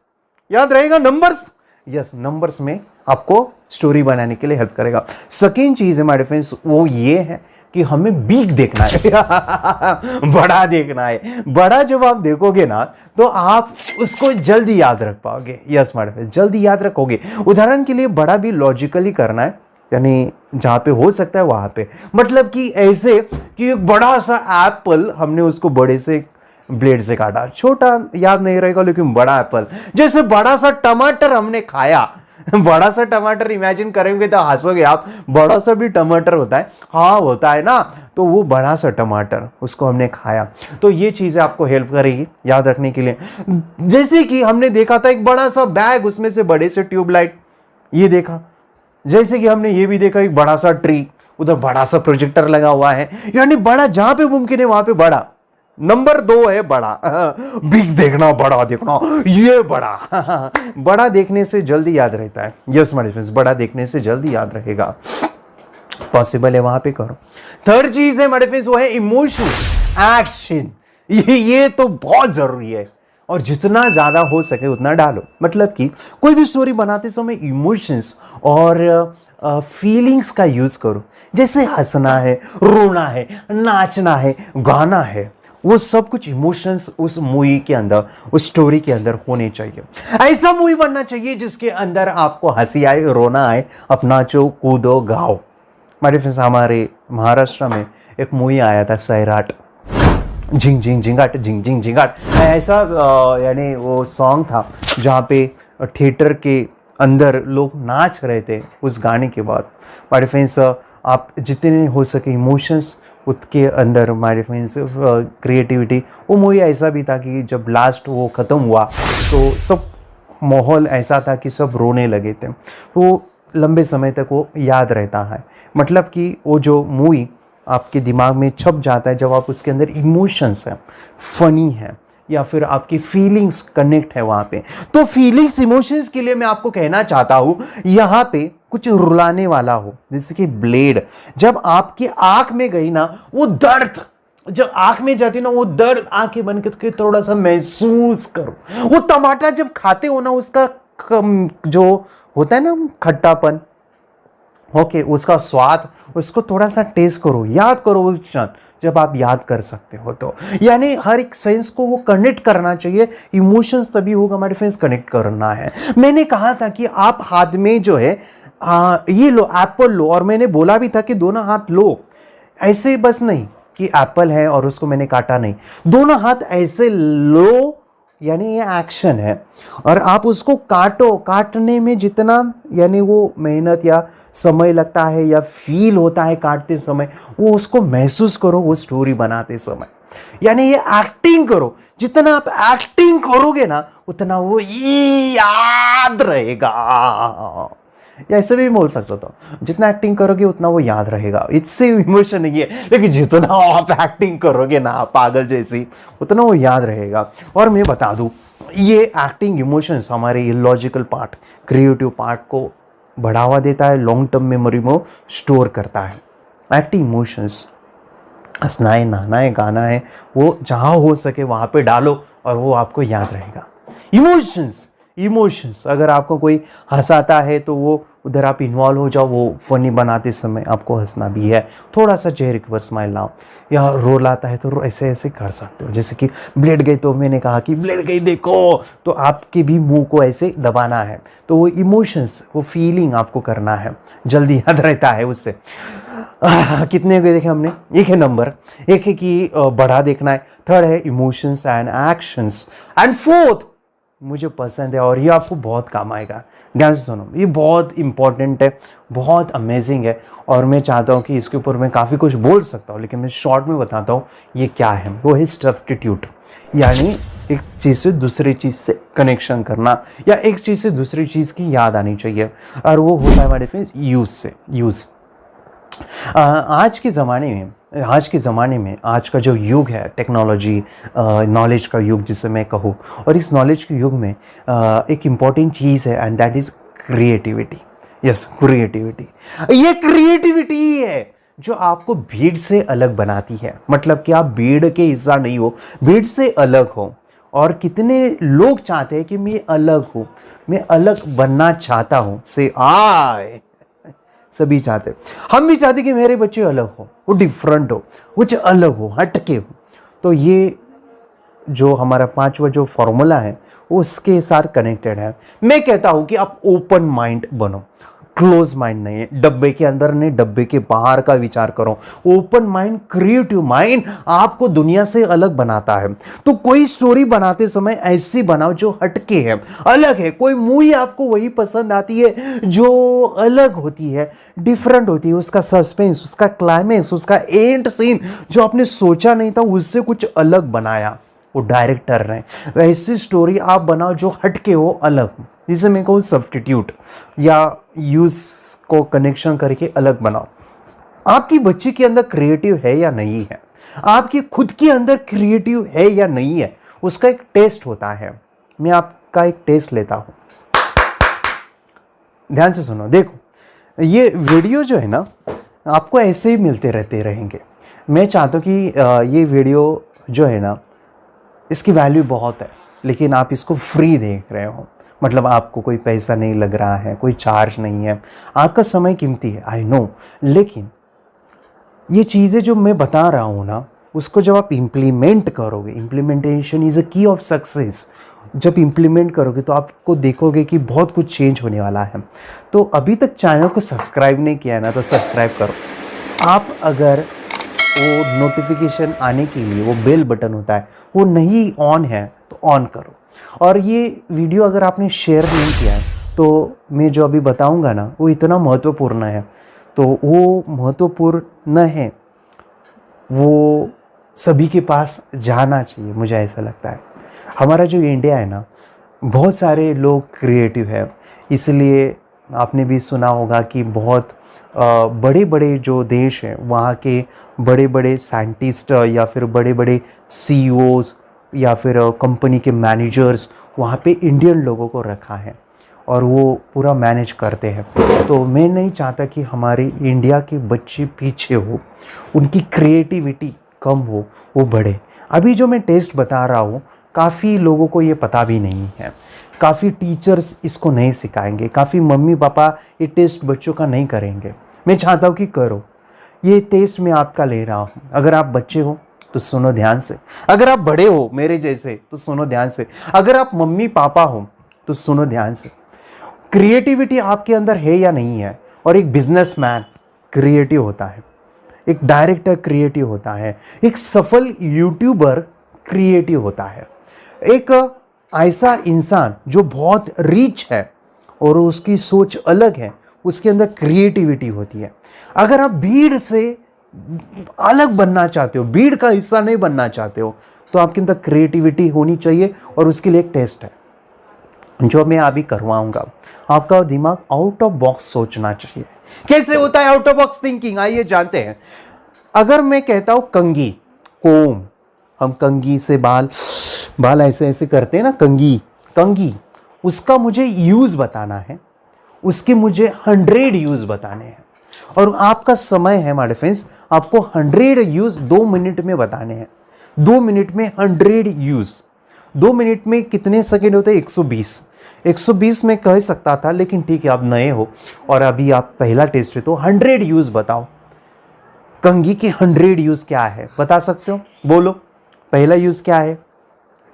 याद रहेगा, नंबर्स, यस, नंबर्स में आपको स्टोरी बनाने के लिए हेल्प करेगा। सेकेंड चीज है माय फ्रेंड्स, वो ये है कि हमें बिग देखना है बड़ा देखना है। बड़ा जब आप देखोगे ना, तो आप उसको जल्दी याद रख पाओगे। यस माय फ्रेंड्स, जल्दी याद रखोगे। उदाहरण के लिए बड़ा भी लॉजिकली करना है, यानी जहाँ पे हो सकता है वहाँ पे। मतलब कि ऐसे कि एक बड़ा सा एप्पल हमने उसको बड़े से ब्लेड से काटा, छोटा याद नहीं रहेगा, लेकिन बड़ा एप्पल। जैसे बड़ा सा टमाटर हमने खाया, बड़ा सा टमाटर इमेजिन करेंगे तो हंसोगे आप, बड़ा सा भी टमाटर होता है, हाँ होता है ना, तो वो बड़ा सा टमाटर उसको हमने खाया। तो ये चीज़ें आपको हेल्प करेगी याद रखने के लिए। जैसे कि हमने देखा था एक बड़ा सा बैग, उसमें से बड़े से ट्यूबलाइट, ये देखा। जैसे कि हमने ये भी देखा एक बड़ा सा ट्री, उधर बड़ा सा प्रोजेक्टर लगा हुआ है। यानी बड़ा जहां पे मुमकिन है वहां पे बड़ा। नंबर 2 है बड़ा बिग देखना, बड़ा देखना, ये बड़ा बड़ा देखने से जल्दी याद रहता है। यस माय फ्रेंड्स, बड़ा देखने से जल्दी याद रहेगा, पॉसिबल है वहां पे करो। थर्ड चीज है माय फ्रेंड्स, वो है इमोशन, एक्शन। ये तो बहुत जरूरी है, और जितना ज्यादा हो सके उतना डालो। मतलब कि कोई भी स्टोरी बनाते समय इमोशंस और फीलिंग्स का यूज करो। जैसे हंसना है, रोना है, नाचना है, गाना है, वो सब कुछ इमोशंस उस मूवी के अंदर, उस स्टोरी के अंदर होने चाहिए। ऐसा मूवी बनना चाहिए जिसके अंदर आपको हंसी आए, रोना आए, अपना नाचो, कूदो, गाओ। मेरे फ्रेंड्स, हमारे महाराष्ट्र में एक मूवी आया था सैराट, झिंग झिंग झिंगाट, झिंग झिंग झिंगाट, ऐसा यानी वो सॉन्ग था जहाँ पे थिएटर के अंदर लोग नाच रहे थे उस गाने के बाद। मेरे फ्रेंड्स, आप जितने हो सके इमोशंस उसके अंदर, मेरे फ्रेंड्स, क्रिएटिविटी। वो मूवी ऐसा भी था कि जब लास्ट वो ख़त्म हुआ तो सब माहौल ऐसा था कि सब रोने लगे थे। वो लंबे समय तक वो याद रहता है। मतलब कि वो जो मूवी आपके दिमाग में छप जाता है जब आप उसके अंदर इमोशंस हैं, फनी है, या फिर आपकी फीलिंग्स कनेक्ट है वहाँ पे। तो फीलिंग्स, इमोशंस के लिए मैं आपको कहना चाहता हूँ, यहाँ पे कुछ रुलाने वाला हो, जैसे कि ब्लेड जब आपकी आंख में गई ना, वो दर्द जब आंख में जाती ना, वो दर्द आंखें बंद करके थोड़ा सा महसूस करो। वो टमाटर जब खाते हो ना, उसका जो होता है ना खट्टापन, ओके, उसका स्वाद, उसको थोड़ा सा टेस्ट करो, याद करो वो क्षण जब आप याद कर सकते हो। तो यानी हर एक सेंस को वो कनेक्ट करना चाहिए। इमोशंस तभी होगा हमारे फ्रेंड्स, कनेक्ट करना है। मैंने कहा था कि आप हाथ में जो है ये लो, एप्पल लो, और मैंने बोला भी था कि दोनों हाथ लो। ऐसे बस नहीं कि एप्पल है और उसको मैंने काटा नहीं, दोनों हाथ ऐसे लो, यानी ये एक्शन है। और आप उसको काटो, काटने में जितना यानी वो मेहनत या समय लगता है या फील होता है काटते समय, वो उसको महसूस करो वो स्टोरी बनाते समय। यानी ये एक्टिंग करो, जितना आप एक्टिंग करोगे ना उतना वो याद रहेगा। या ऐसे भी बोल सकते हो, तो जितना एक्टिंग करोगे उतना वो याद रहेगा। इससे इमोशन नहीं है, लेकिन जितना आप एक्टिंग करोगे ना पागल जैसी, उतना वो याद रहेगा। और मैं बता दूं, ये एक्टिंग, इमोशंस हमारे लॉजिकल पार्ट, क्रिएटिव पार्ट को बढ़ावा देता है, लॉन्ग टर्म मेमोरी में स्टोर करता है। एक्टिंग, इमोशंस हंसना है, नहाना है, गाना है, वो जहाँ हो सके वहाँ पे डालो और वो आपको याद रहेगा। इमोशंस, इमोशंस, अगर आपको कोई हंसाता है तो वो उधर आप इन्वॉल्व हो जाओ, वो फनी बनाते समय आपको हंसना भी है, थोड़ा सा चेहरे के ऊपर स्माइल लाओ, या रोल आता है तो ऐसे ऐसे कर सकते हो। जैसे कि ब्लेड गई तो मैंने कहा कि ब्लेड गई देखो, तो आपके भी मुंह को ऐसे दबाना है, तो वो इमोशंस, वो फीलिंग आपको करना है, जल्दी याद रहता है उससे। कितने के देखे हमने? एक है नंबर, एक है कि बढ़ा देखना है, थर्ड है emotions and actions, and fourth मुझे पसंद है और ये आपको बहुत काम आएगा। ध्यान से सुनो, ये बहुत इंपॉर्टेंट है, बहुत अमेजिंग है, और मैं चाहता हूँ कि इसके ऊपर मैं काफ़ी कुछ बोल सकता हूँ, लेकिन मैं शॉर्ट में बताता हूँ ये क्या है। वो है सब्स्टिट्यूट, यानी एक चीज़ से दूसरी चीज़ से कनेक्शन करना, या एक चीज़ से दूसरी चीज़ की याद आनी चाहिए, और वो होता है हमारे फ्रेंड्स यूज़ से। यूज़ आज के ज़माने में आज का जो युग है, टेक्नोलॉजी, नॉलेज का युग जिसे मैं कहूँ, और इस नॉलेज के युग में एक इम्पॉर्टेंट चीज़ है, and that is creativity. Yes, creativity. ये क्रिएटिविटी ही है जो आपको भीड़ से अलग बनाती है। मतलब कि आप भीड़ के हिस्सा नहीं हो, भीड़ से अलग हो। और कितने लोग चाहते हैं कि मैं अलग हूँ, मैं अलग बनना चाहता हूँ, से आए सभी चाहते, हम भी चाहते कि मेरे बच्चे अलग हो, वो डिफरेंट हो, कुछ अलग हो, हटके हो। तो ये जो हमारा 5वां जो फॉर्मूला है वो उसके साथ कनेक्टेड है। मैं कहता हूं कि आप ओपन माइंड बनो, क्लोज माइंड नहीं है, डब्बे के अंदर नहीं, डब्बे के बाहर का विचार करो। ओपन माइंड, क्रिएटिव माइंड आपको दुनिया से अलग बनाता है। तो कोई स्टोरी बनाते समय ऐसी बनाओ जो हटके है, अलग है। कोई मूवी आपको वही पसंद आती है जो अलग होती है, डिफरेंट होती है, उसका सस्पेंस, उसका क्लाइमेक्स, उसका एंड सीन जो आपने सोचा नहीं था, उससे कुछ अलग बनाया वो डायरेक्टर ने। ऐसी स्टोरी आप बनाओ जो हटके हो, अलग हो, जिसे मैं कहूँ सब्स्टिट्यूट, या यूज को कनेक्शन करके अलग बनाओ। आपकी बच्ची के अंदर क्रिएटिव है या नहीं है, आपकी खुद के अंदर क्रिएटिव है या नहीं है, उसका एक टेस्ट होता है। मैं आपका एक टेस्ट लेता हूं, ध्यान से सुनो। देखो, ये वीडियो जो है ना, आपको ऐसे ही मिलते रहते रहेंगे। मैं चाहता हूँ कि ये वीडियो जो है ना, इसकी वैल्यू बहुत है, लेकिन आप इसको फ्री देख रहे हो, मतलब आपको कोई पैसा नहीं लग रहा है, कोई चार्ज नहीं है, आपका समय कीमती है, आई नो। लेकिन ये चीज़ें जो मैं बता रहा हूँ ना, उसको जब आप इम्प्लीमेंट करोगे, इम्प्लीमेंटेशन इज़ अ की ऑफ सक्सेस। जब इम्प्लीमेंट करोगे तो आपको देखोगे कि बहुत कुछ चेंज होने वाला है। तो अभी तक चैनल को सब्सक्राइब नहीं किया है ना, तो सब्सक्राइब करो। आप अगर वो नोटिफिकेशन आने के लिए वो बेल बटन होता है, वो नहीं ऑन है तो ऑन करो। और ये वीडियो अगर आपने शेयर नहीं किया है, तो मैं जो अभी बताऊंगा ना, वो इतना महत्वपूर्ण है, तो वो महत्वपूर्ण है, वो सभी के पास जाना चाहिए, मुझे ऐसा लगता है। हमारा जो इंडिया है ना, बहुत सारे लोग क्रिएटिव है, इसलिए आपने भी सुना होगा कि बहुत बड़े बड़े जो देश हैं, वहाँ के बड़े बड़े साइंटिस्ट या फिर बड़े बड़े CEOs या फिर कंपनी के मैनेजर्स, वहाँ पे इंडियन लोगों को रखा है और वो पूरा मैनेज करते हैं। तो मैं नहीं चाहता कि हमारे इंडिया के बच्चे पीछे हो, उनकी क्रिएटिविटी कम हो, वो बढ़े। अभी जो मैं टेस्ट बता रहा हूँ, काफ़ी लोगों को ये पता भी नहीं है, काफ़ी टीचर्स इसको नहीं सिखाएंगे, काफ़ी मम्मी पापा ये टेस्ट बच्चों का नहीं करेंगे। मैं चाहता हूँ कि करो, ये टेस्ट मैं आपका ले रहा हूँ। अगर आप बच्चे हो तो सुनो ध्यान से, अगर आप बड़े हो मेरे जैसे तो सुनो ध्यान से, अगर आप मम्मी पापा हो तो सुनो ध्यान से। क्रिएटिविटी आपके अंदर है या नहीं है? और एक बिजनेसमैन क्रिएटिव होता है, एक डायरेक्टर क्रिएटिव होता है, एक सफल यूट्यूबर क्रिएटिव होता है, एक ऐसा इंसान जो बहुत रिच है और उसकी सोच अलग है, उसके अंदर क्रिएटिविटी होती है। अगर आप भीड़ से अलग बनना चाहते हो, भीड़ का हिस्सा नहीं बनना चाहते हो, तो आपके अंदर क्रिएटिविटी होनी चाहिए और उसके लिए एक टेस्ट है जो मैं अभी करवाऊंगा। आपका दिमाग आउट ऑफ बॉक्स सोचना चाहिए। कैसे होता है आउट ऑफ बॉक्स थिंकिंग, आइए जानते हैं। अगर मैं कहता हूं कंघी, कोम, हम कंघी से बाल ऐसे ऐसे करते हैं ना, कंघी, उसका मुझे यूज बताना है, उसके मुझे 100 यूज बताने हैं। और आपका समय है माय फ्रेंड्स, आपको 100 यूज 2 मिनट में बताने हैं। 2 मिनट में 100 यूज। 2 मिनट में कितने सेकेंड होते हैं? 120। 120 में कह सकता था, लेकिन ठीक है, आप नए हो और अभी आप पहला टेस्ट है, तो 100 यूज बताओ। कंघी के 100 यूज क्या है बता सकते हो? बोलो, पहला यूज क्या है?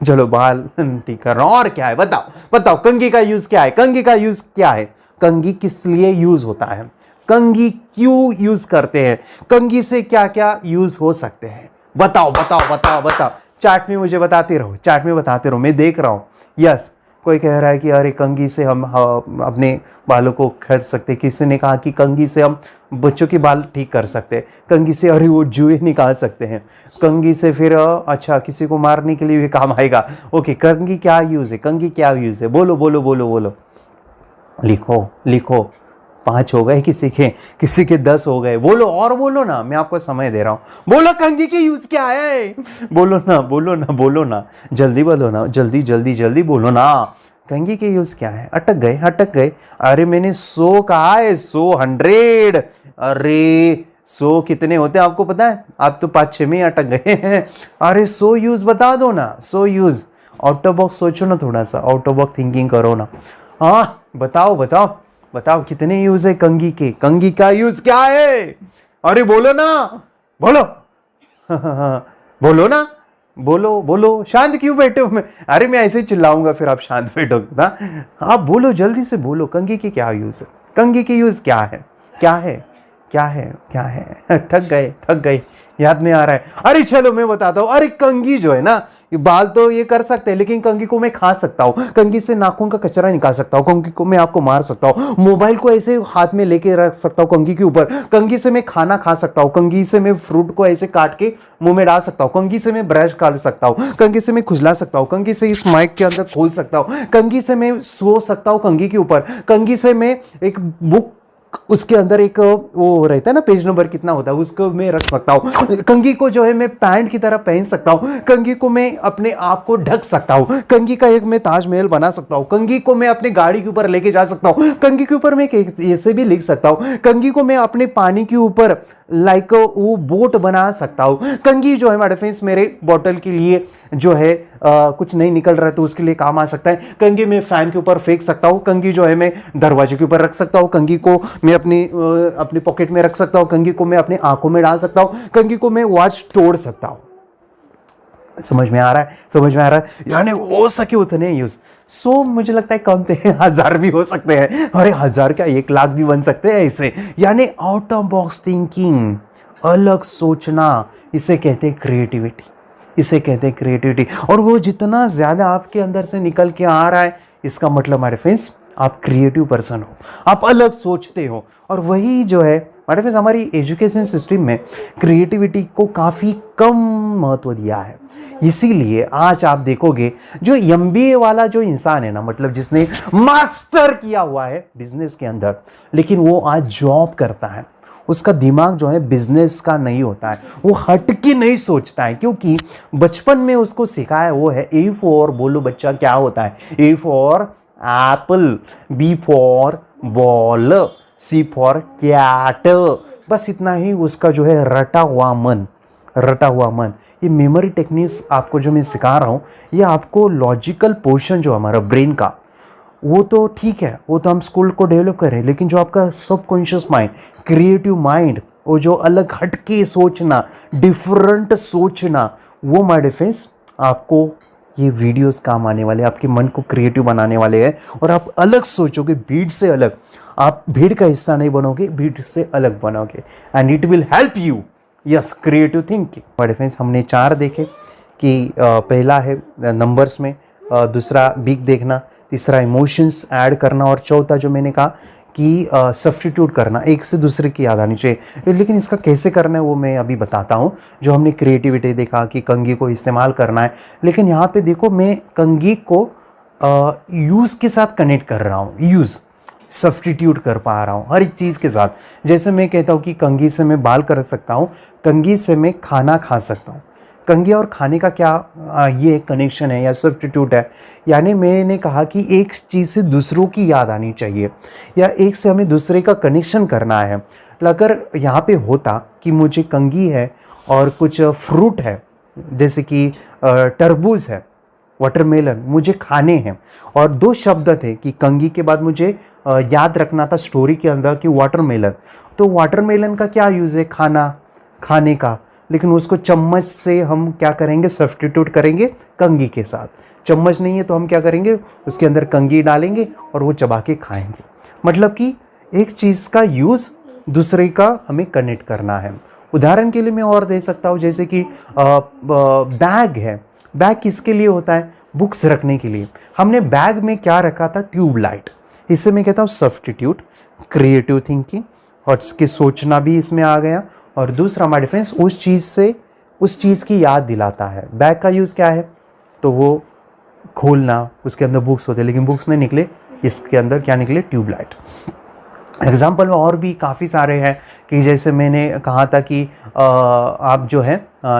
चलो बाल ठीक है, और क्या है बताओ? बताओ कंघी का यूज क्या है? कंघी का यूज क्या है? कंघी किस लिए यूज होता है? कंघी क्यों यूज करते हैं? कंघी से क्या क्या यूज हो सकते हैं? बताओ बताओ बताओ बताओ। चैट में मुझे बताते रहो, चैट में बताते रहो, मैं देख रहा हूँ। यस, कोई कह रहा है कि अरे कंघी से हम अपने बालों को खींच सकते। किसी ने कहा कि कंघी से हम बच्चों के बाल ठीक कर सकते हैं। कंघी से अरे वो जुए निकाल सकते हैं। कंघी से फिर अच्छा किसी को मारने के लिए भी काम आएगा। ओके, कंघी क्या यूज़ है? कंघी क्या यूज़ है? बोलो बोलो बोलो बोलो, लिखो लिखो। 5 हो गए किसी के 10 हो गए। बोलो और बोलो ना, मैं आपको समय दे रहा हूं। बोलो कंघी की यूज क्या है? बोलो ना बोलो ना बोलो ना, जल्दी बोलो ना, जल्दी जल्दी जल्दी बोलो ना। कंघी के यूज क्या है? अटक गए अटक गए। अरे मैंने 100 कहा है, 100 100। अरे 100 कितने होते हैं आपको पता है? आप तो 5-6 में अटक गए हैं। अरे 100 यूज बता दो ना, 100 यूज। आउट ऑफ बॉक्स सोचो ना, थोड़ा सा आउट ऑफ बॉक्स थिंकिंग करो ना। हाँ बताओ बताओ बताओ, कितने यूज है कंघी के? कंघी का यूज क्या है? अरे बोलो ना, बोलो बोलो ना, बोलो बोलो। शांत क्यों बैठे हो? मैं अरे मैं ऐसे ही चिल्लाऊंगा फिर आप शांत बैठोगे ना। आप बोलो, जल्दी से बोलो, कंघी की क्या यूज है? कंघी की यूज क्या है? क्या है? क्या है? क्या है? थक गए, याद नहीं आ रहा है। अरे चलो मैं बताता हूँ। अरे कंघी जो है ना, ये बाल तो ये कर सकते हैं, लेकिन कंघी को मैं खा सकता हूँ। कंघी से नाखून का कचरा निकाल सकता हूँ। कंघी को मैं आपको मार सकता हूँ। मोबाइल को ऐसे हाथ में लेके रख सकता हूँ कंघी के ऊपर। कंघी से मैं खाना खा सकता हूँ। कंघी से मैं फ्रूट को ऐसे काट के मुंह में डाल सकता हूँ। कंघी से मैं ब्रश काट सकता हूँ। कंघी से मैं खुजला सकता हूँ। कंघी से इस माइक के अंदर खोल सकता हूँ। कंघी से मैं सो सकता हूँ कंघी के ऊपर। कंघी से मैं एक बुक, उसके अंदर एक वो रहता है ना, पेज नंबर कितना होता है, उसको मैं रख सकता हूँ। कंघी को जो है मैं पैंट की तरह पहन सकता हूँ। कंघी को मैं अपने आप को ढक सकता हूँ। कंघी का एक मैं ताजमहल बना सकता हूँ। कंघी को मैं अपने गाड़ी के ऊपर लेके जा सकता हूँ। कंघी के ऊपर मैं ऐसे भी लिख सकता हूँ। कंघी को मैं अपने पानी के ऊपर लाइक वो बोट बना सकता हूँ। कंघी जो है हमारे फ्रेंड्स मेरे बॉटल के लिए जो है कुछ नहीं निकल रहा है तो उसके लिए काम आ सकता है। कंघी मैं फैन के ऊपर फेंक सकता हूँ। कंघी जो है मैं दरवाजे के ऊपर रख सकता हूँ। कंघी को मैं अपनी पॉकेट में रख सकता हूँ। कंघी को मैं अपनी आंखों में डाल सकता हूँ। कंघी को मैं वॉच तोड़ सकता हूँ। समझ में आ रहा है? समझ में आ रहा है? यानी हो सके उतने यूज। 100 मुझे लगता है कम थे, 1000 भी हो सकते हैं। अरे 1000 क्या, 1 लाख भी बन सकते हैं ऐसे। यानी आउट ऑफ बॉक्स थिंकिंग, अलग सोचना, इसे कहते हैं क्रिएटिविटी। इसे कहते हैं क्रिएटिविटी। और वो जितना ज्यादा आपके अंदर से निकल के आ रहा है, इसका मतलब हमारे फ्रेंड्स आप क्रिएटिव पर्सन हो, आप अलग सोचते हो। और वही जो है हमारे फ्रेंड्स हमारी एजुकेशन सिस्टम में क्रिएटिविटी को काफ़ी कम महत्व दिया है। इसीलिए आज आप देखोगे जो एमबीए वाला जो इंसान है ना, मतलब जिसने मास्टर किया हुआ है बिजनेस के अंदर, लेकिन वो आज जॉब करता है, उसका दिमाग जो है बिजनेस का नहीं होता है। वो हटके नहीं सोचता है, क्योंकि बचपन में उसको सिखाया वो है ए फॉर, बोलो बच्चा क्या होता है? A for apple, B for ball, C for cat. बस इतना ही उसका जो है रटा हुआ मन। ये मेमोरी टेक्निक्स आपको जो मैं सिखा रहा हूँ, ये आपको लॉजिकल पोर्शन जो हमारा ब्रेन का, वो तो ठीक है, वो तो हम स्कूल को डेवलप करें, लेकिन जो आपका सबकॉन्शियस माइंड, क्रिएटिव माइंड, वो जो अलग हटके सोचना, डिफरेंट सोचना, वो माय डिफेंस आपको ये वीडियोस काम आने वाले, आपके मन को क्रिएटिव बनाने वाले हैं। और आप अलग सोचोगे, भीड़ से अलग। आप भीड़ का हिस्सा नहीं बनोगे, भीड़ से अलग बनोगे, and it will help you. Yes, creative thinking. My defence हमने 4 देखे कि पहला है नंबर्स में, दूसरा बिग देखना, तीसरा इमोशंस ऐड करना, और चौथा जो मैंने कहा कि सब्स्टिट्यूट करना, एक से दूसरे की याद आनी चाहिए। लेकिन इसका कैसे करना है वो मैं अभी बताता हूँ। जो हमने क्रिएटिविटी देखा कि कंघी को इस्तेमाल करना है, लेकिन यहाँ पे देखो मैं कंघी को यूज़ के साथ कनेक्ट कर रहा हूँ, यूज़ सब्स्टिट्यूट कर पा रहा हूँ हर एक चीज़ के साथ। जैसे मैं कहता हूँ कि कंघी से मैं बाल कर सकता हूँ, कंघी से मैं खाना खा सकता हूँ। कंघी और खाने का क्या ये कनेक्शन है या सब्स्टिट्यूट है? यानी मैंने कहा कि एक चीज़ से दूसरों की याद आनी चाहिए, या एक से हमें दूसरे का कनेक्शन करना है। अगर यहाँ पे होता कि मुझे कंघी है और कुछ फ्रूट है, जैसे कि तरबूज है, वाटरमेलन मुझे खाने हैं, और दो शब्द थे कि कंघी के बाद मुझे याद रखना था स्टोरी के अंदर कि वाटरमेलन, तो वाटरमेलन का क्या यूज़ है, खाने का, लेकिन उसको चम्मच से हम क्या करेंगे, सब्स्टिट्यूट करेंगे कंघी के साथ। चम्मच नहीं है तो हम क्या करेंगे, उसके अंदर कंघी डालेंगे और वो चबा के खाएंगे। मतलब कि एक चीज़ का यूज़ दूसरे का हमें कनेक्ट करना है। उदाहरण के लिए मैं और दे सकता हूँ, जैसे कि बैग है, बैग किसके लिए होता है, बुक्स रखने के लिए। हमने बैग में क्या रखा था, ट्यूबलाइट। इससे मैं कहता हूँ सब्स्टिट्यूट, क्रिएटिव थिंकिंग, और इसके सोचना भी इसमें आ गया। और दूसरा हमारा डिफरेंस उस चीज़ से उस चीज़ की याद दिलाता है। बैग का यूज़ क्या है, तो वो खोलना, उसके अंदर बुक्स होते, लेकिन बुक्स नहीं निकले, इसके अंदर क्या निकले, ट्यूबलाइट। एग्जाम्पल में और भी काफ़ी सारे हैं कि जैसे मैंने कहा था कि आप जो है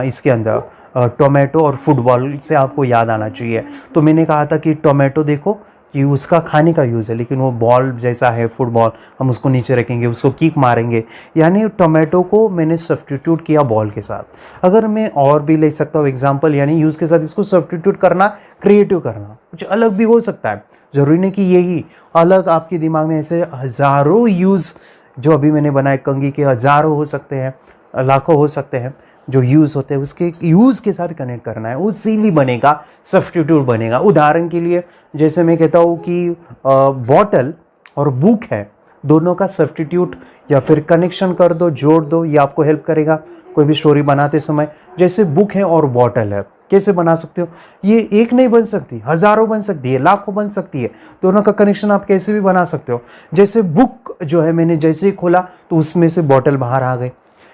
इसके अंदर टोमेटो और फुटबॉल से आपको याद आना चाहिए। तो मैंने कहा था कि टोमेटो देखो कि उसका खाने का यूज़ है, लेकिन वो बॉल जैसा है फुटबॉल, हम उसको नीचे रखेंगे, उसको किक मारेंगे, यानी टोमेटो को मैंने सब्स्टिट्यूट किया बॉल के साथ। अगर मैं और भी ले सकता हूँ एग्जांपल, यानी यूज़ के साथ इसको सब्स्टिट्यूट करना, क्रिएटिव करना, कुछ अलग भी हो सकता है, ज़रूरी नहीं कि यही अलग। आपके दिमाग में ऐसे हज़ारों यूज़ जो अभी मैंने बनाए, कंघी के हज़ारों हो सकते हैं, लाखों हो सकते हैं जो यूज़ होते हैं, उसके यूज़ के साथ कनेक्ट करना है, वो इजीली बनेगा, सब्स्टिट्यूट बनेगा। उदाहरण के लिए जैसे मैं कहता हूँ कि बॉटल और बुक है, दोनों का सब्स्टिट्यूट या फिर कनेक्शन कर दो, जोड़ दो, ये आपको हेल्प करेगा कोई भी स्टोरी बनाते समय। जैसे बुक है और बॉटल है, कैसे बना सकते हो, ये एक नहीं बन सकती, हज़ारों बन सकती है, लाखों बन सकती है, दोनों का कनेक्शन आप कैसे भी बना सकते हो। जैसे बुक जो है, मैंने जैसे ही खोला तो उसमें से बॉटल बाहर आ गई।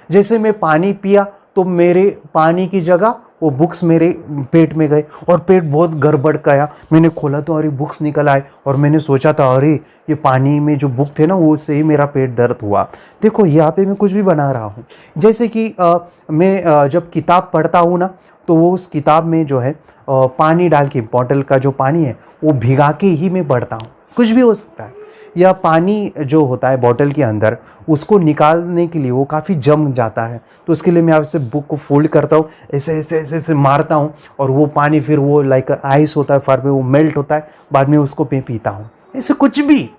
जैसे मैं पानी पिया तो मेरे पानी की जगह वो बुक्स मेरे पेट में गए, और पेट बहुत गड़बड़ गया, मैंने खोला तो अरे बुक्स निकल आए, और मैंने सोचा था अरे ये पानी में जो बुक थे ना, वो से ही मेरा पेट दर्द हुआ। देखो यहाँ पे मैं कुछ भी बना रहा हूँ। जैसे कि मैं जब किताब पढ़ता हूँ ना, तो वो उस किताब में जो है पानी डाल के, बॉटल का जो पानी है वो भिगा के ही मैं पढ़ता हूँ, कुछ भी हो सकता है। या पानी जो होता है बॉटल के अंदर, उसको निकालने के लिए वो काफ़ी जम जाता है, तो उसके लिए मैं आपसे बुक को फोल्ड करता हूँ, ऐसे ऐसे ऐसे ऐसे मारता हूँ, और वो पानी फिर वो लाइक आइस होता है फार में, वो मेल्ट होता है, बाद में उसको मैं पीता हूँ। ऐसे कुछ भी,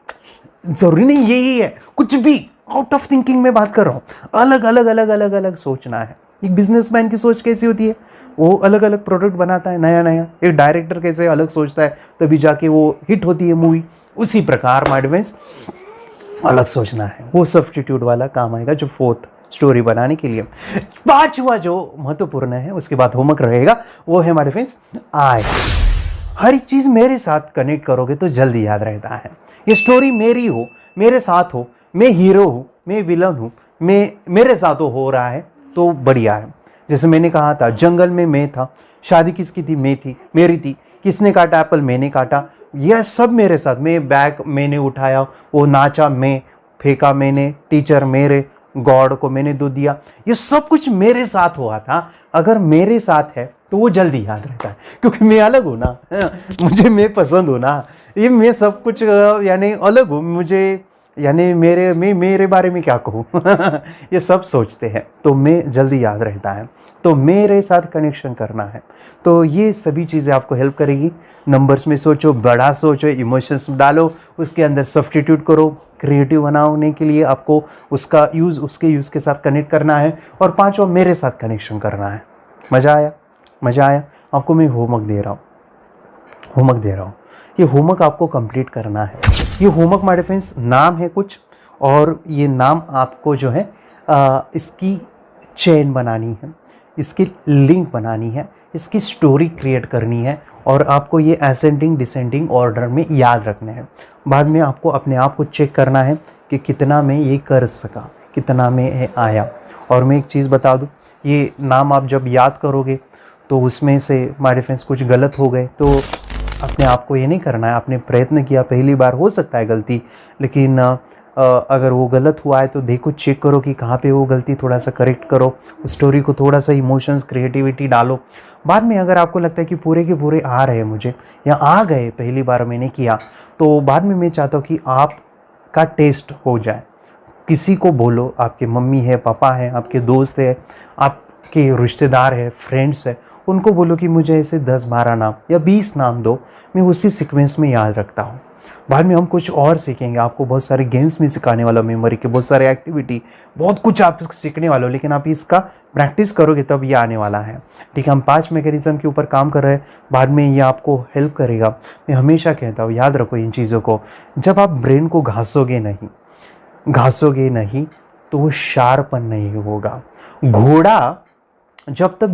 ज़रूरी नहीं यही है, कुछ भी आउट ऑफ थिंकिंग में बात कर रहा हूँ। अलग अलग अलग अलग अलग सोचना है। एक बिजनेसमैन की सोच कैसी होती है, वो अलग अलग प्रोडक्ट बनाता है नया नया। एक डायरेक्टर कैसे अलग सोचता है, तभी जाके वो हिट होती है मूवी। उसी प्रकार माइंड में अलग सोचना है, वो सब्स्टिट्यूट वाला काम आएगा जो फोर्थ स्टोरी बनाने के लिए। पांचवा जो महत्वपूर्ण है, उसके बाद होमवर्क रहेगा, वो है हमारे फ्रेंड्स आय। हर एक चीज़ मेरे साथ कनेक्ट करोगे तो जल्दी याद रहता है। ये स्टोरी मेरी हो, मेरे साथ हो, मैं हीरो हूँ, मैं विलन हूँ, मेरे साथ हो रहा है तो बढ़िया है। जैसे मैंने कहा था, जंगल में मैं था, शादी किसकी थी, मैं थी, मेरी थी, किसने काटा एप्पल, मैंने काटा, यह सब मेरे साथ। मैं बैग मैंने उठाया, वो नाचा मैं, फेंका मैंने, टीचर मेरे, गॉड को मैंने दूध दिया, ये सब कुछ मेरे साथ हुआ था। अगर मेरे साथ है तो वो जल्दी याद रहता है, क्योंकि मैं अलग हूँ ना, मुझे मैं पसंद हूँ ना, ये मैं सब कुछ यानी अलग हूँ, मुझे यानी मेरे बारे में क्या कहूँ ये सब सोचते हैं, तो मैं जल्दी याद रहता है। तो मेरे साथ कनेक्शन करना है, तो ये सभी चीज़ें आपको हेल्प करेगी। नंबर्स में सोचो, बड़ा सोचो, इमोशंस डालो, उसके अंदर सब्स्टिट्यूट करो, क्रिएटिव बनाने के लिए आपको उसका यूज़, उसके यूज़ के साथ कनेक्ट करना है। और पांचवा, मेरे साथ कनेक्शन करना है। मज़ा आया, मज़ा आया। आपको मैं होमवर्क दे रहा हूँ, ये होमवर्क आपको कंप्लीट करना है। ये होमवर्क माय फ्रेंड्स नाम है कुछ, और ये नाम आपको जो है इसकी चेन बनानी है, इसकी लिंक बनानी है, इसकी स्टोरी क्रिएट करनी है, और आपको ये असेंडिंग डिसेंडिंग ऑर्डर में याद रखने हैं। बाद में आपको अपने आप को चेक करना है कि कितना मैं ये कर सका, कितना मैं आया। और मैं एक चीज़ बता दूँ, ये नाम आप जब याद करोगे तो उसमें से माय फ्रेंड्स कुछ गलत हो गए तो अपने आप को ये नहीं करना है। आपने प्रयत्न किया, पहली बार हो सकता है गलती, लेकिन अगर वो गलत हुआ है तो देखो, चेक करो कि कहाँ पे वो गलती, थोड़ा सा करेक्ट करो, स्टोरी को थोड़ा सा इमोशंस, क्रिएटिविटी डालो। बाद में अगर आपको लगता है कि पूरे के पूरे आ रहे हैं मुझे, या आ गए पहली बार मैंने किया, तो बाद में मैं चाहता हूँ कि आपका टेस्ट हो जाए, किसी को बोलो, आपके मम्मी है, पापा है, आपके दोस्त है, आपके रिश्तेदार है, फ्रेंड्स है, उनको बोलो कि मुझे ऐसे 10-12 नाम या 20 नाम दो, मैं उसी सीक्वेंस में याद रखता हूँ। बाद में हम कुछ और सीखेंगे, आपको बहुत सारे गेम्स में सिखाने वाला, मेमोरी के बहुत सारे एक्टिविटी, बहुत कुछ आप सीखने वाले हो, लेकिन आप इसका प्रैक्टिस करोगे तब ये आने वाला है। ठीक है, हम 5 मैकेनिज्म के ऊपर काम कर रहे हैं, बाद में ये आपको हेल्प करेगा। मैं हमेशा कहता हूँ याद रखो इन चीज़ों को, जब आप ब्रेन को घासोगे नहीं तो वो शार्पन नहीं होगा। घोड़ा जब तक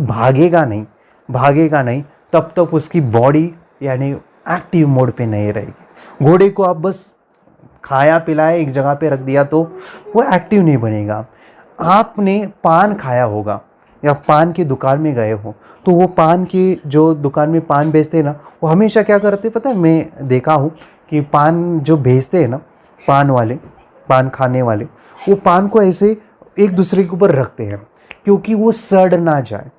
भागेगा नहीं तब तक उसकी बॉडी यानी एक्टिव मोड पे नहीं रहेगी। घोड़े को आप बस खाया पिलाया एक जगह पे रख दिया तो वो एक्टिव नहीं बनेगा। आपने पान खाया होगा या पान की दुकान में गए हो तो वो पान की जो दुकान में पान बेचते हैं ना, वो हमेशा क्या करते हैं पता है, मैं देखा हूँ कि पान जो बेचते हैं ना, पान खाने वाले, वो पान को ऐसे एक दूसरे के ऊपर रखते हैं क्योंकि वो सड़ ना जाए।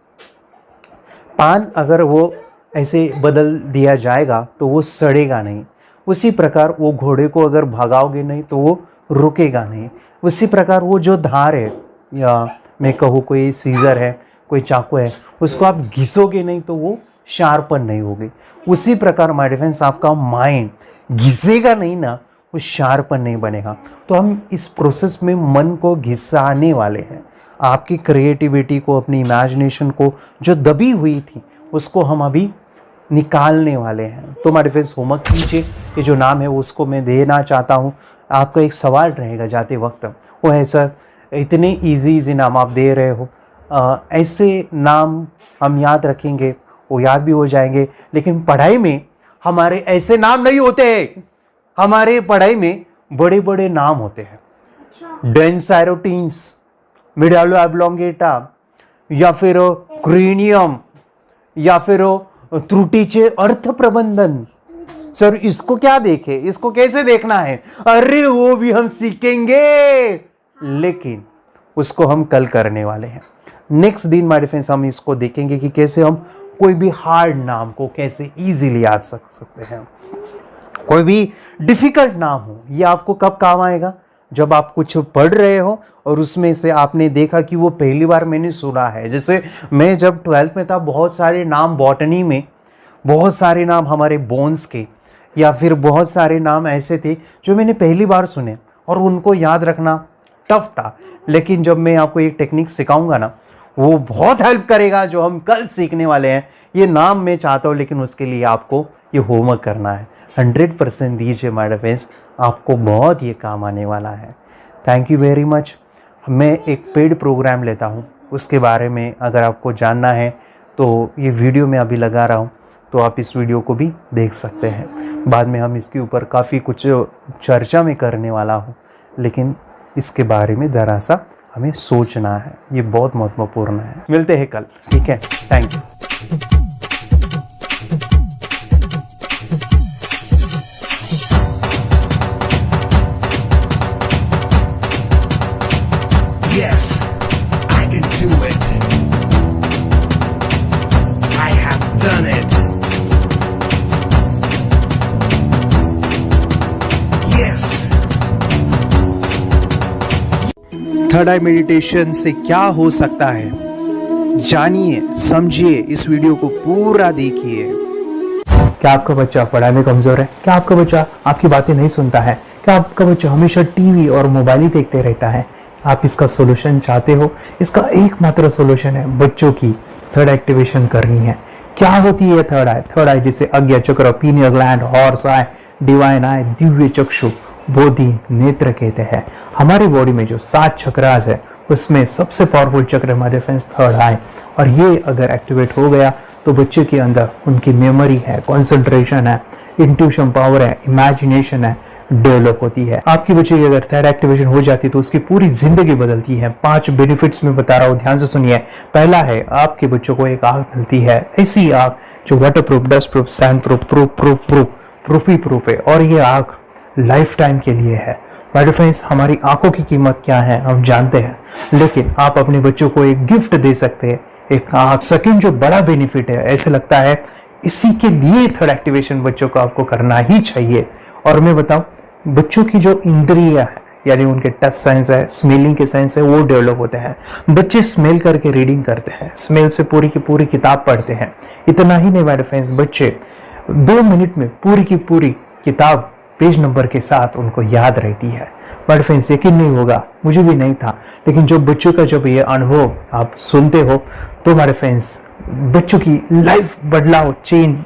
पान अगर वो ऐसे बदल दिया जाएगा तो वो सड़ेगा नहीं। उसी प्रकार वो घोड़े को अगर भगाओगे नहीं तो वो रुकेगा नहीं। उसी प्रकार वो जो धार है, या मैं कहूँ कोई सीज़र है, कोई चाकू है, उसको आप घिसोगे नहीं तो वो शार्पन नहीं होगी। उसी प्रकार माय डिफेंस आपका माइंड घिसेगा नहीं ना, वो शार्पन नहीं बनेगा। तो हम इस प्रोसेस में मन को घिसाने वाले हैं। आपकी क्रिएटिविटी को, अपनी इमेजिनेशन को जो दबी हुई थी उसको हम अभी निकालने वाले हैं। तो माय डिफेंस होमवर्क कीजिए, ये जो नाम है उसको मैं देना चाहता हूँ। आपका एक सवाल रहेगा जाते वक्त, वो है सर इतने इजी नाम आप दे रहे हो, ऐसे नाम हम याद रखेंगे, वो याद भी हो जाएंगे, लेकिन पढ़ाई में हमारे ऐसे नाम नहीं होते हैं। हमारे पढ़ाई में बड़े बड़े नाम होते हैं, डेंसाइरोटीन्स, मिडालो एब्लोंगेटा, या फिर क्रेनियम, या फिर त्रुटिचे अर्थ प्रबंधन। सर इसको क्या देखे, इसको कैसे देखना है? अरे वो भी हम सीखेंगे, लेकिन उसको हम कल करने वाले हैं। नेक्स्ट दिन माय डिफेंस हम इसको देखेंगे कि कैसे हम कोई भी हार्ड नाम को कैसे इजीली याद सकते हैं। कोई भी डिफिकल्ट नाम हो, ये आपको कब काम आएगा? जब आप कुछ पढ़ रहे हो और उसमें से आपने देखा कि वो पहली बार मैंने सुना है। जैसे मैं जब 12th में था, बहुत सारे नाम बॉटनी में, बहुत सारे नाम हमारे बोन्स के, या फिर बहुत सारे नाम ऐसे थे जो मैंने पहली बार सुने और उनको याद रखना टफ था। लेकिन जब मैं आपको एक टेक्निक सिखाऊंगा ना, वो बहुत हेल्प करेगा, जो हम कल सीखने वाले हैं। ये नाम मैं चाहता हूँ, लेकिन उसके लिए आपको ये होमवर्क करना है। 100% दीजिए माय डिफेंस, आपको बहुत ये काम आने वाला है। Thank you very much. मैं एक पेड प्रोग्राम लेता हूँ, उसके बारे में अगर आपको जानना है तो ये वीडियो मैं अभी लगा रहा हूँ, तो आप इस वीडियो को भी देख सकते हैं। बाद में हम इसके ऊपर काफ़ी कुछ चर्चा में करने वाला हूँ, लेकिन इसके बारे में ज़रा सा हमें सोचना है, ये बहुत महत्वपूर्ण है। मिलते हैं कल, ठीक है? Thank you. Yes, I can do it. I have done it. Yes. Third I meditation से क्या हो सकता है, जानिए, समझिए, इस वीडियो को पूरा देखिए। क्या आपका बच्चा पढ़ाई में कमजोर है? क्या आपका बच्चा आपकी बातें नहीं सुनता है? क्या आपका बच्चा हमेशा टीवी और मोबाइल ही देखते रहता है? आप इसका सोल्यूशन चाहते हो? इसका एकमात्र सोल्यूशन है, बच्चों की थर्ड एक्टिवेशन करनी है। क्या होती है थर्ड आई? थर्ड आई जिसे आज्ञा चक्र, pineal gland, Horus eye, divine eye, दिव्य चक्षु, बोधि नेत्र कहते हैं। हमारी बॉडी में जो 7 चक्रास है उसमें सबसे पावरफुल चक्र हमारे फ्रेंड्स थर्ड आई, और ये अगर एक्टिवेट हो गया तो बच्चे के अंदर उनकी मेमोरी है, कंसंट्रेशन है, इंट्यूशन पावर है, इमेजिनेशन है, डेवलप होती है। आपकी बच्चे की अगर थर्ड एक्टिवेशन हो जाती है तो उसकी पूरी जिंदगी बदलती है। 5 बेनिफिट्स में बता रहा हूँ, ध्यान से सुनिए। पहला है, आपके बच्चों को एक आंख मिलती है, ऐसी आंख जो water proof, dust proof, sand proof, proof है, और ये आंख लाइफ टाइम के लिए है। माय डियर फ्रेंड्स, हमारी आंखों की कीमत क्या है हम जानते हैं, लेकिन आप अपने बच्चों को एक गिफ्ट दे सकते हैं, एक आंख। सेकंड जो बड़ा बेनिफिट है, ऐसे लगता है इसी के लिए थर्ड एक्टिवेशन बच्चों को आपको करना ही चाहिए। और मैं बताऊं, बच्चों की जो इंद्रियां है, यानी उनके टच सेंस है, स्मेलिंग के सेंस है, वो डेवलप होते हैं। बच्चे स्मेल करके रीडिंग करते हैं, स्मेल से पूरी की पूरी किताब पढ़ते हैं। इतना ही नहीं मेरे फ्रेंड्स, बच्चे 2 मिनट में पूरी की पूरी किताब पेज नंबर के साथ उनको याद रहती है। बट फ्रेंड्स यकीन नहीं होगा, मुझे भी नहीं था, लेकिन जब बच्चों का जब ये अनुभव आप सुनते हो तो हमारे फ्रेंड्स बच्चों की लाइफ बदलाव चेंज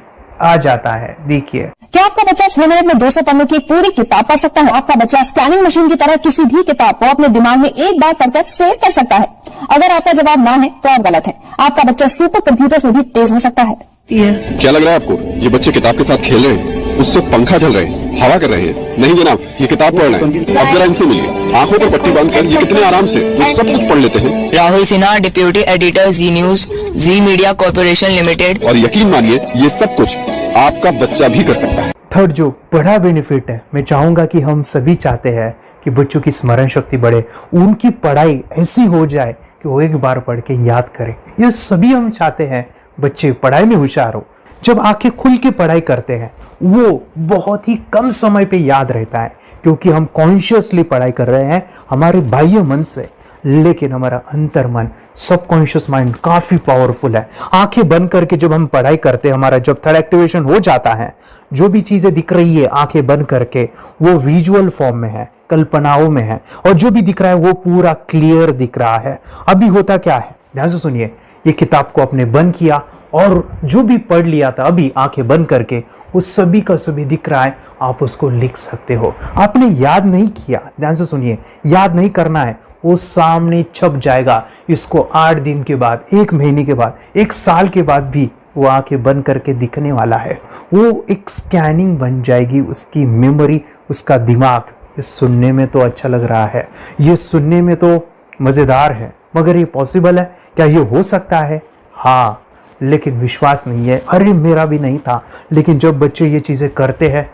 आ जाता है। देखिए, क्या आपका बच्चा 6 मिनट में 200 पन्नों की एक पूरी किताब पढ़ सकता है? आपका बच्चा स्कैनिंग मशीन की तरह किसी भी किताब को अपने दिमाग में एक बार पढ़कर सेव कर सकता है? अगर आपका जवाब ना है तो आप गलत है। आपका बच्चा सुपर कंप्यूटर से भी तेज हो सकता है। क्या लग रहा है आपको? ये बच्चे किताब के साथ खेल रहे हैं, उससे पंखा चल रहे हैं, हवा कर रहे हैं? नहीं जनाब, ये किताब पढ़ रहे हैं। अब जरा इनसे मिलिए, आंखों पर पट्टी बांधकर ये कितने आराम से ये सब कुछ पढ़ लेते हैं। राहुल सिन्हा, डिप्यूटी एडिटर, जी न्यूज, जी मीडिया कॉर्पोरेशन लिमिटेड। और यकीन मानिए ये सब कुछ आपका बच्चा भी कर सकता है। थर्ड जो बड़ा बेनिफिट है, मैं चाहूंगा कि हम सभी चाहते हैं कि बच्चों की स्मरण शक्ति बढ़े, उनकी पढ़ाई ऐसी हो जाए कि वो एक बार पढ़ के याद करें। ये सभी हम चाहते हैं बच्चे पढ़ाई में होशियार हो। जब आंखें खुल के पढ़ाई करते हैं वो बहुत ही कम समय पे याद रहता है, क्योंकि हम कॉन्शियसली पढ़ाई कर रहे हैं हमारे बाह्य मन से, लेकिन हमारा अंतर मन, सबकॉन्शियस माइंड काफी पावरफुल है। आंखें बंद करके जब हम पढ़ाई करते हैं, हमारा जब थर्ड एक्टिवेशन हो जाता है, जो भी चीजें दिख रही है आंखें बंद करके वो विजुअल फॉर्म में है, कल्पनाओं में है, और जो भी दिख रहा है वो पूरा क्लियर दिख रहा है। अभी होता क्या है, ध्यान से सुनिए, ये किताब को आपने बंद किया और जो भी पढ़ लिया था अभी आंखें बंद करके वो सभी का सभी दिख रहा है, आप उसको लिख सकते हो। आपने याद नहीं किया, ध्यान से सुनिए, याद नहीं करना है, वो सामने छप जाएगा। इसको 8 दिन के बाद, 1 महीने के बाद, 1 साल के बाद भी वो आंखें बंद करके दिखने वाला है। वो एक स्कैनिंग बन जाएगी, उसकी मेमोरी, उसका दिमाग। ये सुनने में तो अच्छा लग रहा है, ये सुनने में तो मजेदार है, मगर ये पॉसिबल है क्या? ये हो सकता है, हाँ, लेकिन विश्वास नहीं है। अरे मेरा भी नहीं था, लेकिन जब बच्चे ये चीजें करते हैं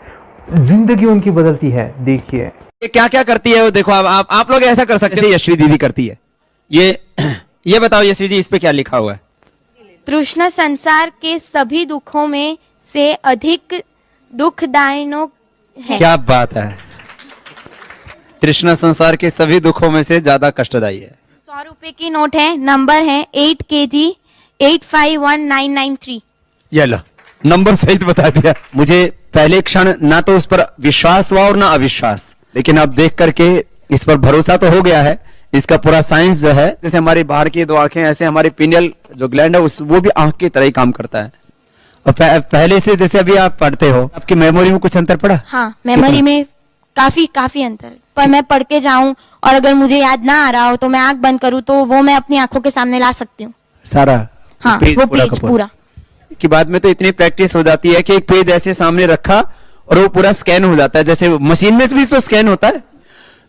जिंदगी उनकी बदलती है। देखिए ये क्या क्या करती है वो देखो। आप लोग ऐसा कर सकते हैं, यशवी दीदी करती है। ये बताओ यशवी जी, इस पे क्या लिखा हुआ है? तृष्णा संसार के सभी दुखों में से अधिक दुखदायक है। क्या बात है, तृष्णा संसार के सभी दुखों में से ज्यादा कष्टदायी है। 100 रुपए की नोट है, नंबर है 8 kg 851993। ये लो, नंबर सहित बता दिया। मुझे पहले क्षण ना तो उस पर विश्वास हुआ और ना अविश्वास, लेकिन अब देख करके इस पर भरोसा तो हो गया है। इसका पूरा साइंस जो है, जैसे हमारी बाहर की 2 आंखें, ऐसे हमारी पिनियल जो ग्लैंड है वो भी आंख की तरह ही काम करता है। और पहले से जैसे अभी आप पढ़ते हो, आपकी मेमोरी में कुछ अंतर पड़ा? हाँ, मेमोरी में काफी अंतर। पर मैं पढ़ के जाऊं और अगर मुझे याद ना आ रहा हो तो मैं आंख बंद करूं तो वो मैं अपनी आंखों के सामने ला सकती हूँ सारा। हाँ, वो पेज पूरा कि बाद में तो इतनी प्रैक्टिस हो जाती है कि एक पेज ऐसे सामने रखा और वो पूरा स्कैन हो जाता है, जैसे मशीन में भी तो स्कैन होता है।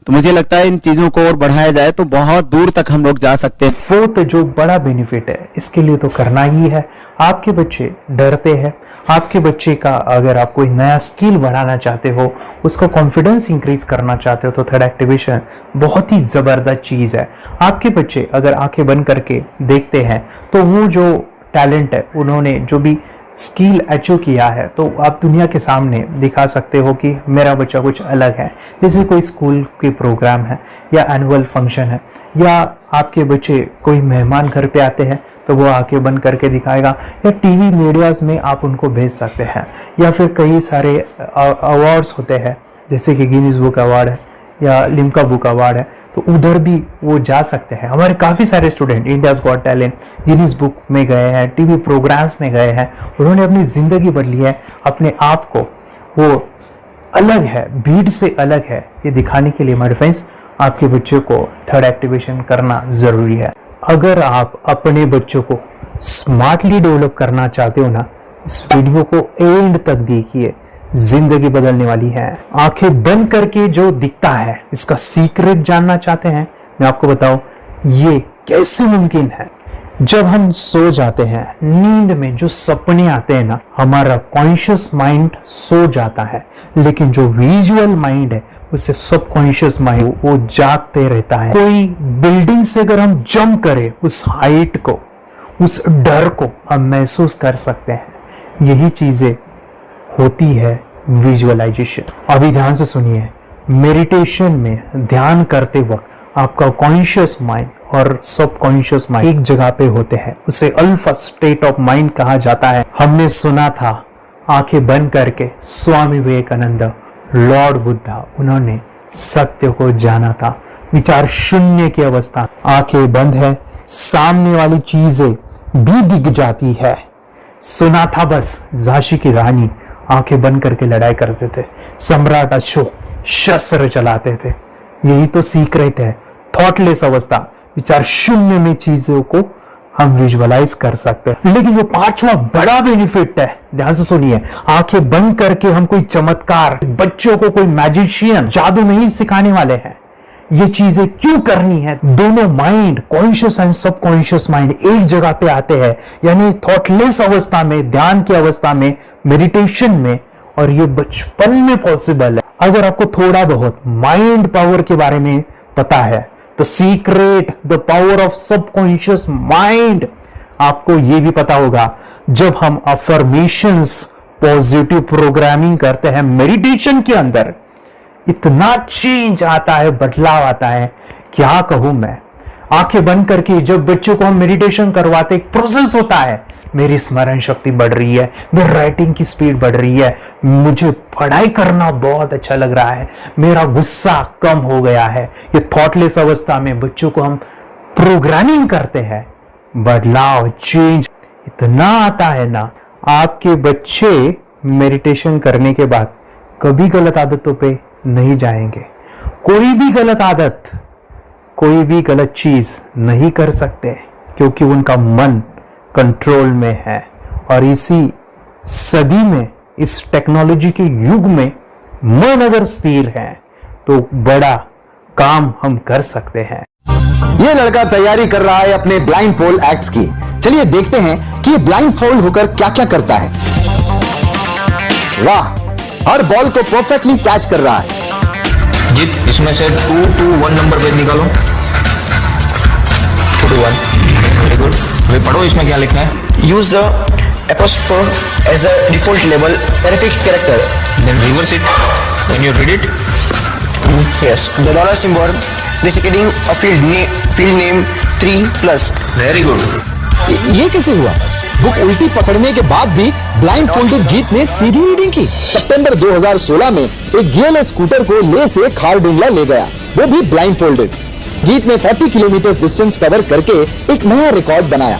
तो मुझे लगता है इन चीजों को और बढ़ाया जाए तो बहुत दूर तक हम लोग जा सकते हैं। फोर्थ जो बड़ा बेनिफिट है, इसके लिए तो करना ही है। आपके बच्चे डरते हैं, आपके बच्चे का अगर आप कोई नया स्किल बढ़ाना चाहते हो, उसका कॉन्फिडेंस इंक्रीज करना चाहते हो, तो थर्ड एक्टिवेशन बहुत ही जबरदस्त चीज है। आपके बच्चे अगर आंखें बंद करके देखते हैं तो वो जो टैलेंट है, उन्होंने जो भी स्किल अचीव किया है, तो आप दुनिया के सामने दिखा सकते हो कि मेरा बच्चा कुछ अलग है। जैसे कोई स्कूल के प्रोग्राम है या एनुअल फंक्शन है, या आपके बच्चे कोई मेहमान घर पे आते हैं तो वो आंखें बंद करके दिखाएगा, या टीवी मीडियाज में आप उनको भेज सकते हैं, या फिर कई सारे अवार्ड्स होते हैं जैसे कि गिनीज बुक अवार्ड है या लिम्का बुक अवार्ड है, तो उधर भी वो जा सकते हैं। हमारे काफ़ी सारे student India's got talent, Guinness book में गए हैं, टीवी प्रोग्राम्स में गए हैं, उन्होंने अपनी ज़िंदगी बदली है, अपने आप को वो अलग है, भीड़ से अलग है, ये दिखाने के लिए मेरे फ्रेंड्स आपके बच्चों को थर्ड एक्टिवेशन करना ज़रूरी है। अगर आप अपने बच्चों को स्मार्टली डेवलप करना चाहते हो ना, इस वीडियो को एंड तक देखिए, जिंदगी बदलने वाली है। आंखें बंद करके जो दिखता है, इसका सीक्रेट जानना चाहते हैं, मैं आपको बताऊं ये कैसे मुमकिन है। जब हम सो जाते हैं, नींद में जो सपने आते हैं ना, हमारा कॉन्शियस माइंड सो जाता है, लेकिन जो विजुअल माइंड है, उसे सब कॉन्शियस माइंड वो जागते रहता है। कोई बिल्डिंग से अगर हम जंप करें, उस हाइट को, उस डर को हम महसूस कर सकते हैं। यही चीजें होती है विजुअलाइजेशन। अभी ध्यान से सुनिए, मेडिटेशन में ध्यान करते वक्त आपका कॉन्शियस माइंड और सब कॉन्शियस माइंड एक जगह पे होते हैं, उसे अल्फा स्टेट ऑफ माइंड कहा जाता है। हमने सुना था आंखें बंद करके स्वामी विवेकानंद, लॉर्ड बुद्धा, उन्होंने सत्य को जाना था। विचार शून्य की अवस्था, आंखें बंद है, सामने वाली चीजें भी दिख जाती है। सुना था बस झांसी की रानी आंखें बंद करके लड़ाई करते थे, सम्राट अशोक शस्त्र चलाते थे। यही तो सीक्रेट है, थॉटलेस अवस्था, विचार शून्य में चीजों को हम विजुअलाइज कर सकते हैं। लेकिन वो पांचवा बड़ा बेनिफिट है, ध्यान से सुनिए, आंखें बंद करके हम कोई चमत्कार, बच्चों को कोई मैजिशियन जादू नहीं सिखाने वाले हैं। ये चीजें क्यों करनी है? दोनों mind, conscious and subconscious mind एक जगह पे आते हैं, यानी थॉटलेस अवस्था में, ध्यान की अवस्था में, मेडिटेशन में, और ये बचपन में पॉसिबल है। अगर आपको थोड़ा बहुत माइंड पावर के बारे में पता है, the secret, the power of subconscious mind, आपको ये भी पता होगा जब हम अफर्मेशंस, पॉजिटिव प्रोग्रामिंग करते हैं मेडिटेशन के अंदर, इतना चेंज आता है, बदलाव आता है, क्या कहूं मैं। आंखें बंद करके जब बच्चों को हम मेडिटेशन करवाते, एक प्रोसेस होता है, मेरी स्मरण शक्ति बढ़ रही है, मेरी राइटिंग की स्पीड बढ़ रही है, मुझे पढ़ाई करना बहुत अच्छा लग रहा है, मेरा गुस्सा कम हो गया है। ये थॉटलेस अवस्था में बच्चों को हम प्रोग्रामिंग करते हैं, बदलाव, चेंज इतना आता है ना। आपके बच्चे मेडिटेशन करने के बाद कभी गलत आदतों पे नहीं जाएंगे, कोई भी गलत आदत, कोई भी गलत चीज नहीं कर सकते, क्योंकि उनका मन कंट्रोल में है। और इसी सदी में, इस टेक्नोलॉजी के युग में मन अगर स्थिर है तो बड़ा काम हम कर सकते हैं। ये लड़का तैयारी कर रहा है अपने ब्लाइंड फोल्ड एक्ट्स की। चलिए देखते हैं कि ये ब्लाइंड फोल्ड होकर क्या क्या करता है। वाह, हर बॉल को परफेक्टली कैच कर रहा है। जीत, इसमें से 2 to 1 नंबर पेज निकालो। 2 to 1, वेरी गुड। वे पढ़ो, इसमें क्या लिखा है। use the apostrophe as a default label terrific character. Then reverse it when you read it. Yes, the dollar symbol designating a field name 3+. Very good. ये कैसे हुआ? Book उल्टी पकड़ने के बाद भी ब्लाइंड फोल्डेड जीत ने सीधी रीडिंग की। सितंबर 2016 में एक गियर स्कूटर को ले से खारडुंगला ले गया, वो भी ब्लाइंड फोल्डेड। जीत ने 40 किलोमीटर डिस्टेंस कवर करके एक नया रिकॉर्ड बनाया।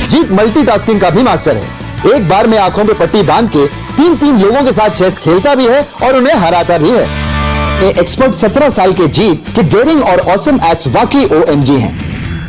जीत मल्टीटास्किंग का भी मास्टर है। एक बार में आंखों पे पट्टी बांध के 3 लोगों के साथ चेस खेलता भी है और उन्हें हराता भी है। एक्सपर्ट 17 साल के जीत के डेयरिंग और ऑसम एक्ट्स वाकई OMG हैं।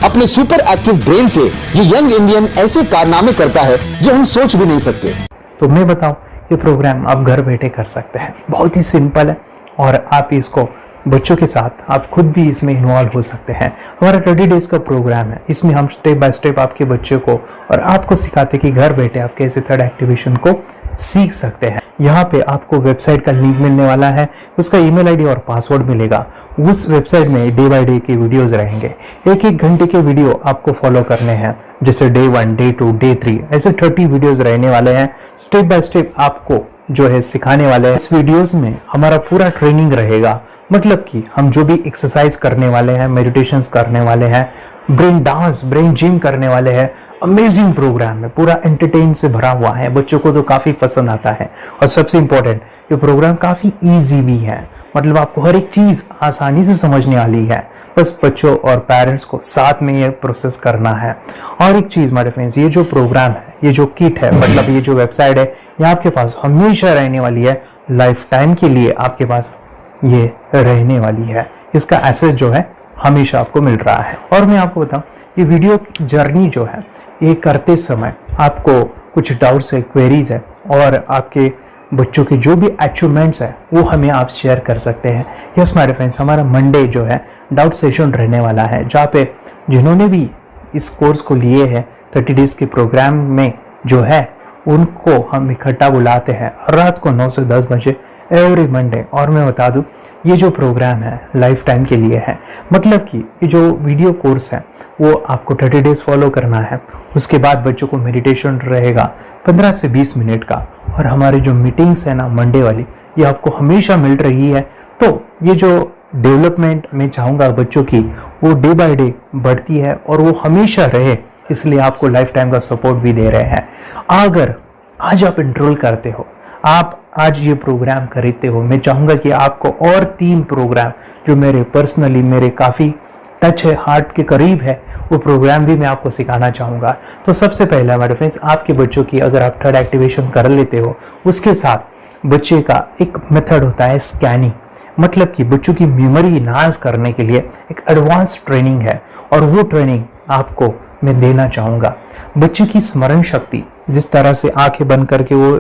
अपने सुपर एक्टिव ब्रेन से ये यंग इंडियन ऐसे कारनामे करता है जो हम सोच भी नहीं सकते। तो मैं बताऊं, ये प्रोग्राम आप घर बैठे कर सकते हैं, बहुत ही सिंपल है, और आप इसको बच्चों के साथ आप खुद भी इसमें इन्वॉल्व हो सकते हैं। हमारा 30 डेज का प्रोग्राम है, इसमें हम स्टेप बाय स्टेप आपके बच्चे को और आपको सिखाते कि घर बैठे आप कैसे थर्ड एक्टिवेशन को सीख सकते हैं। यहाँ पे आपको वेबसाइट का लिंक मिलने वाला है, उसका ईमेल आईडी और पासवर्ड मिलेगा। उस वेबसाइट में डे बाय डे के वीडियोस रहेंगे, 1-1 घंटे के वीडियो आपको फॉलो करने हैं, जैसे डे 1, डे 2, डे 3, ऐसे 30 वीडियोस रहने वाले हैं। स्टेप बाय स्टेप आपको जो है सिखाने वाले हैं। इस वीडियोस में हमारा पूरा ट्रेनिंग रहेगा, मतलब कि हम जो भी एक्सरसाइज करने वाले हैं, मेडिटेशंस करने वाले हैं, ब्रेन डांस, ब्रेन जिम करने वाले हैं। अमेजिंग प्रोग्राम है, पूरा एंटरटेन से भरा हुआ है, बच्चों को तो काफी पसंद आता है। और सबसे इंपॉर्टेंट, ये प्रोग्राम काफी इजी भी है, मतलब आपको हर एक चीज आसानी से समझने वाली है, बस बच्चों और पेरेंट्स को साथ में ये प्रोसेस करना है। और एक चीज मेरे फ्रेंड्स, ये जो प्रोग्राम है, ये जो किट है, मतलब ये जो वेबसाइट है, ये आपके पास हमेशा रहने वाली है, लाइफ टाइम के लिए आपके पास ये रहने वाली है। इसका एक्सेस जो है हमेशा आपको मिल रहा है। और मैं आपको बताऊं, ये वीडियो जर्नी जो है, ये करते समय आपको कुछ डाउट्स है, क्वेरीज है, और आपके बच्चों के जो भी अचीवमेंट्स है वो हमें आप शेयर कर सकते हैं। यस माय फ्रेंड्स, हमारा मंडे जो है डाउट सेशन रहने वाला है, जहाँ पे जिन्होंने भी इस कोर्स को लिए हैं 30 डेज के प्रोग्राम में जो है, उनको हम इकट्ठा बुलाते हैं रात को 9 से 10 बजे एवरी मंडे। और मैं बता दूं, ये जो प्रोग्राम है लाइफ टाइम के लिए है, मतलब कि ये जो वीडियो कोर्स है वो आपको 30 डेज फॉलो करना है। उसके बाद बच्चों को मेडिटेशन रहेगा 15 से 20 मिनट का, और हमारी जो मीटिंग्स है ना मंडे वाली, ये आपको हमेशा मिल रही है तो ये जो डेवलपमेंट मैं चाहूँगा बच्चों की, वो डे बाय डे बढ़ती है और वो हमेशा रहे, इसलिए आपको लाइफ टाइम का सपोर्ट भी दे रहे हैं। अगर आज आप एनरोल करते हो, आप आज ये प्रोग्राम खरीदते हो, मैं चाहूँगा कि आपको और 3 प्रोग्राम जो मेरे पर्सनली मेरे काफ़ी टच है, हार्ट के करीब है, वो प्रोग्राम भी मैं आपको सिखाना चाहूँगा। तो सबसे पहला हमारे फ्रेंड्स, आपके बच्चों की अगर आप थर्ड एक्टिवेशन कर लेते हो, उसके साथ बच्चे का एक मेथड होता है स्कैनिंग, मतलब कि बच्चों की मेमोरी इनहांस करने के लिए एक एडवांस ट्रेनिंग है और वो ट्रेनिंग आपको मैं देना चाहूँगा। बच्चे की स्मरण शक्ति, जिस तरह से आंखें बंद करके वो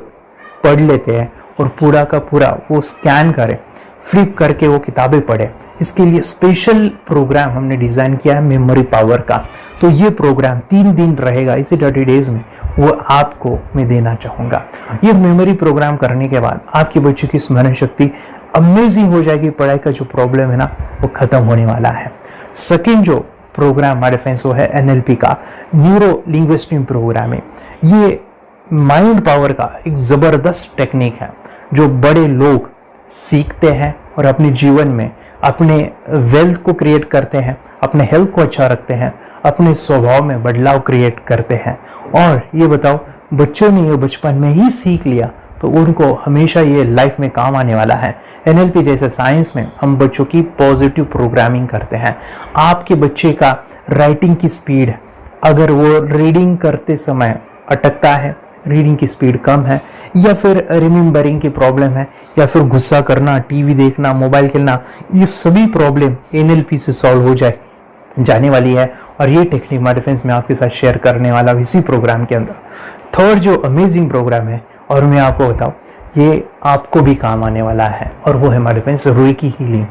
पढ़ लेते हैं और पूरा का पूरा वो स्कैन करे, फ्लिप करके वो किताबें पढ़े, इसके लिए स्पेशल प्रोग्राम हमने डिज़ाइन किया है मेमोरी पावर का। तो ये प्रोग्राम 3 दिन रहेगा, इसी 30 डेज में वो आपको मैं देना चाहूँगा। ये मेमोरी प्रोग्राम करने के बाद आपके बच्चों की स्मरण शक्ति अमेजिंग हो जाएगी, पढ़ाई का जो प्रॉब्लम है ना वो खत्म होने वाला है। सेकेंड जो प्रोग्राम हमारे फ्रेंड्स वो है NLP का, न्यूरो लिंग्विस्टिक प्रोग्राम है। ये माइंड पावर का एक ज़बरदस्त टेक्निक है जो बड़े लोग सीखते हैं और अपने जीवन में अपने वेल्थ को क्रिएट करते हैं, अपने हेल्थ को अच्छा रखते हैं, अपने स्वभाव में बदलाव क्रिएट करते हैं। और ये बताओ, बच्चों ने ये बचपन में ही सीख लिया तो उनको हमेशा ये लाइफ में काम आने वाला है। NLP जैसे साइंस में हम बच्चों की पॉजिटिव प्रोग्रामिंग करते हैं। आपके बच्चे का राइटिंग की स्पीड, अगर वो रीडिंग करते समय अटकता है, रीडिंग की स्पीड कम है, या फिर रिमेम्बरिंग की प्रॉब्लम है, या फिर गुस्सा करना, टीवी देखना, मोबाइल खेलना, ये सभी प्रॉब्लम NLP से सॉल्व हो जाने वाली है। और ये टेक्निक हमारे फ्रेंड्स में आपके साथ शेयर करने वाला इसी प्रोग्राम के अंदर। थर्ड जो अमेजिंग प्रोग्राम है, और मैं आपको बताऊं, ये आपको भी काम आने वाला है, और वो है हमारे फ्रेंड्स रेकी हीलिंग।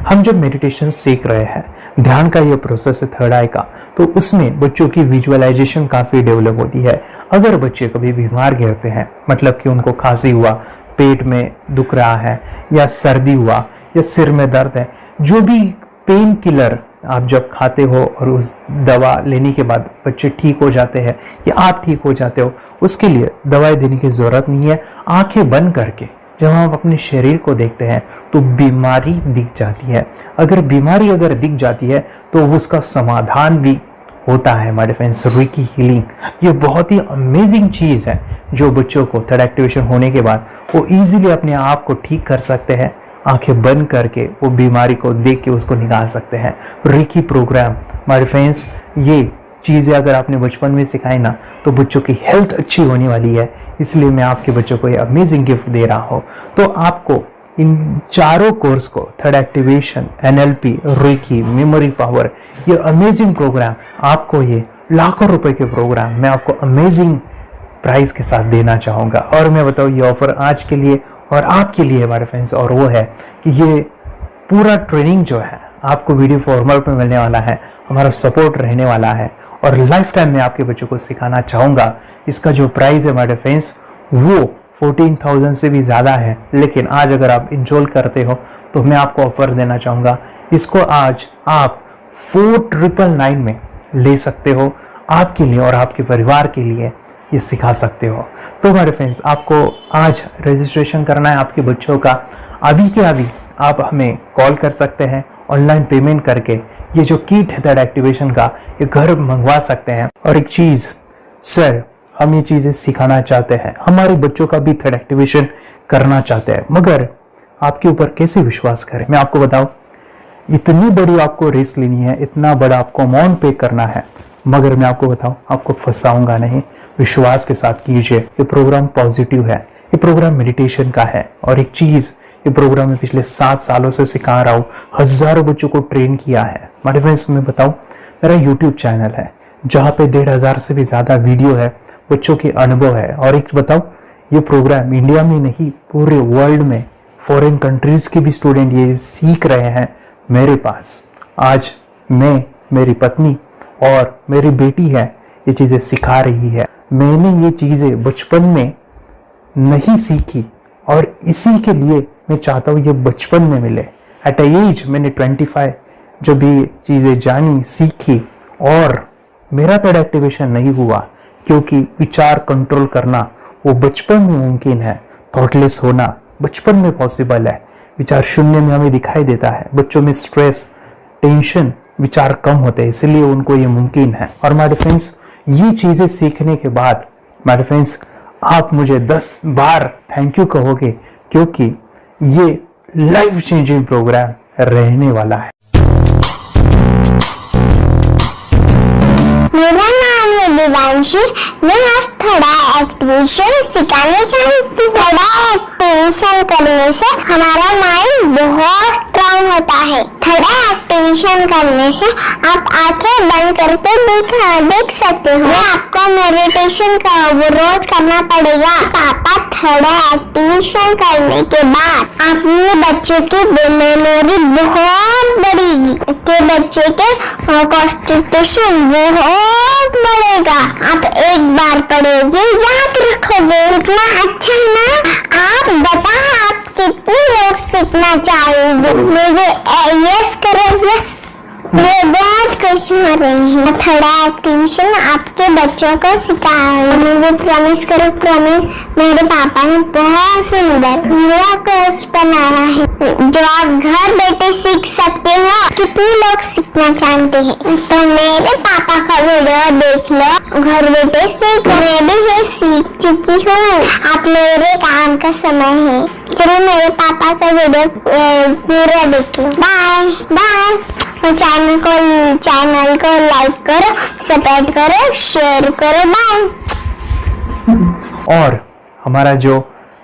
हम जब मेडिटेशन सीख रहे हैं, ध्यान का ये प्रोसेस है थर्ड आई का, तो उसमें बच्चों की विजुअलाइजेशन काफ़ी डेवलप होती है। अगर बच्चे कभी बीमार गिरते हैं, मतलब कि उनको खांसी हुआ, पेट में दुख रहा है, या सर्दी हुआ, या सिर में दर्द है, जो भी पेन किलर आप जब खाते हो और उस दवा लेने के बाद बच्चे ठीक हो जाते हैं या आप ठीक हो जाते हो, उसके लिए दवाई देने की ज़रूरत नहीं है। आंखें बंद करके जब हम अपने शरीर को देखते हैं तो बीमारी दिख जाती है। अगर बीमारी दिख जाती है तो उसका समाधान भी होता है हमारे फ्रेंड्स। रेकी हीलिंग ये बहुत ही अमेजिंग चीज़ है जो बच्चों को थर्ड एक्टिवेशन होने के बाद वो ईजिली अपने आप को ठीक कर सकते हैं। आंखें बंद करके वो बीमारी को देख के उसको निकाल सकते हैं। रेकी प्रोग्राम हमारे फ्रेंड्स, ये चीज़ें अगर आपने बचपन में सिखाई ना तो बच्चों की हेल्थ अच्छी होने वाली है। इसलिए मैं आपके बच्चों को ये अमेजिंग गिफ्ट दे रहा हूँ। तो आपको इन चारों कोर्स को, third activation, NLP, reiki, memory power, ये अमेजिंग प्रोग्राम, आपको ये लाखों रुपए के प्रोग्राम मैं आपको अमेजिंग प्राइस के साथ देना चाहूँगा। और मैं बताऊँ ये ऑफर आज के लिए और आपके लिए हमारे फ्रेंड्स, और वो है कि ये पूरा ट्रेनिंग जो है आपको वीडियो फॉर्मेट में मिलने वाला है, हमारा सपोर्ट रहने वाला है और लाइफ टाइम में आपके बच्चों को सिखाना चाहूँगा। इसका जो प्राइस है हमारे फ्रेंड्स वो 14,000 से भी ज़्यादा है, लेकिन आज अगर आप इंस्टॉल करते हो तो मैं आपको ऑफर देना चाहूँगा। इसको आज आप 4,999 में ले सकते हो। आपके लिए और आपके परिवार के लिए ये सिखा सकते हो। तो हमारे फ्रेंड्स, आपको आज रजिस्ट्रेशन करना है आपके बच्चों का। अभी के अभी आप हमें कॉल कर सकते हैं, ऑनलाइन पेमेंट करके ये जो किट है थर्ड एक्टिवेशन का, ये घर मंगवा सकते हैं। और एक चीज़ सर, हम ये चीज़ें सिखाना चाहते हैं, हमारे बच्चों का भी थर्ड एक्टिवेशन करना चाहते हैं, मगर आपके ऊपर कैसे विश्वास करें? मैं आपको बताऊं, इतनी बड़ी आपको रिस्क लेनी है, इतना बड़ा आपको अमाउंट पे करना है, मगर मैं आपको बताऊं, आपको फंसाऊंगा नहीं। विश्वास के साथ कीजिए। ये प्रोग्राम पॉजिटिव है, ये प्रोग्राम मेडिटेशन का है। और एक चीज़, ये प्रोग्राम में पिछले 7 सालों से सिखा रहा हूँ, हज़ारों बच्चों को ट्रेन किया है। हमारे फ्रेंड्स, मैं बताऊँ, मेरा यूट्यूब चैनल है जहाँ पे 1,500 से भी ज़्यादा वीडियो है, बच्चों के अनुभव है। और एक बताऊँ, ये प्रोग्राम इंडिया में नहीं, पूरे वर्ल्ड में फॉरेन कंट्रीज़ के भी स्टूडेंट ये सीख रहे हैं मेरे पास। आज मैं, मेरी पत्नी और मेरी बेटी है ये चीज़ें सिखा रही है। मैंने ये चीज़ें बचपन में नहीं सीखी और इसी के लिए मैं चाहता हूँ ये बचपन में मिले। एट एज मैंने 25 जब ये चीज़ें जानी, सीखी, और मेरा थर्ड एक्टिवेशन नहीं हुआ क्योंकि विचार कंट्रोल करना वो बचपन में मुमकिन है। थॉटलेस होना बचपन में पॉसिबल है। विचार शून्य में हमें दिखाई देता है। बच्चों में स्ट्रेस, टेंशन, विचार कम होते हैं, इसलिए उनको ये मुमकिन है। और माय फ्रेंड्स, ये चीजें सीखने के बाद माय फ्रेंड्स आप मुझे 10 बार थैंक यू कहोगे, क्योंकि ये लाइफ चेंजिंग प्रोग्राम रहने वाला है। मेरा नाम है दिवांशी। मैं आज थोड़ा एक्टिवेशन सिखाना चाहती हूँ। थोड़ा एक्टिवेशन करने से हमारा माइंड बहुत स्ट्रांग होता है। थोड़ा एक्टिवेशन करने से आप आंखें बंद करके देख सकते हो। आपको मेडिटेशन का वो रोज करना पड़ेगा। पापा थोड़ा एक्टिवेशन करने के बाद अपने बच्चों की मेमोरी बहुत बढ़ेगी, के बच्चे के कॉन्सेंट्रेशन बहुत बढ़ेगा। आप एक बार पढ़ोगे याद रखोगे, इतना अच्छा ना। आप बताओ आप कितने लोग सीखना चाहोगे? मुझे यस करो, यस। मैं बहुत खुश हो रही हूँ। थोड़ा एक्टिवेशन आपके बच्चों को सिखाओ। मुझे प्रॉमिस करो, प्रॉमिस। मेरे पापा ने बहुत सुंदर मेरा कोर्स बनाया है जो आप घर बैठे सीख सकते हो। कितने लोग सीखना चाहते हैं तो मेरे पापा का वीडियो देख लो, घर बैठे सीख। मैं भी ये सीख चुकी हूँ। आप मेरे काम का समय है, चलो मेरे पापा का वीडियो पूरा देखो। Bye bye. चैनल को लाइक करो, सपोर्ट करो, शेयर करो। बाय। और हमारा जो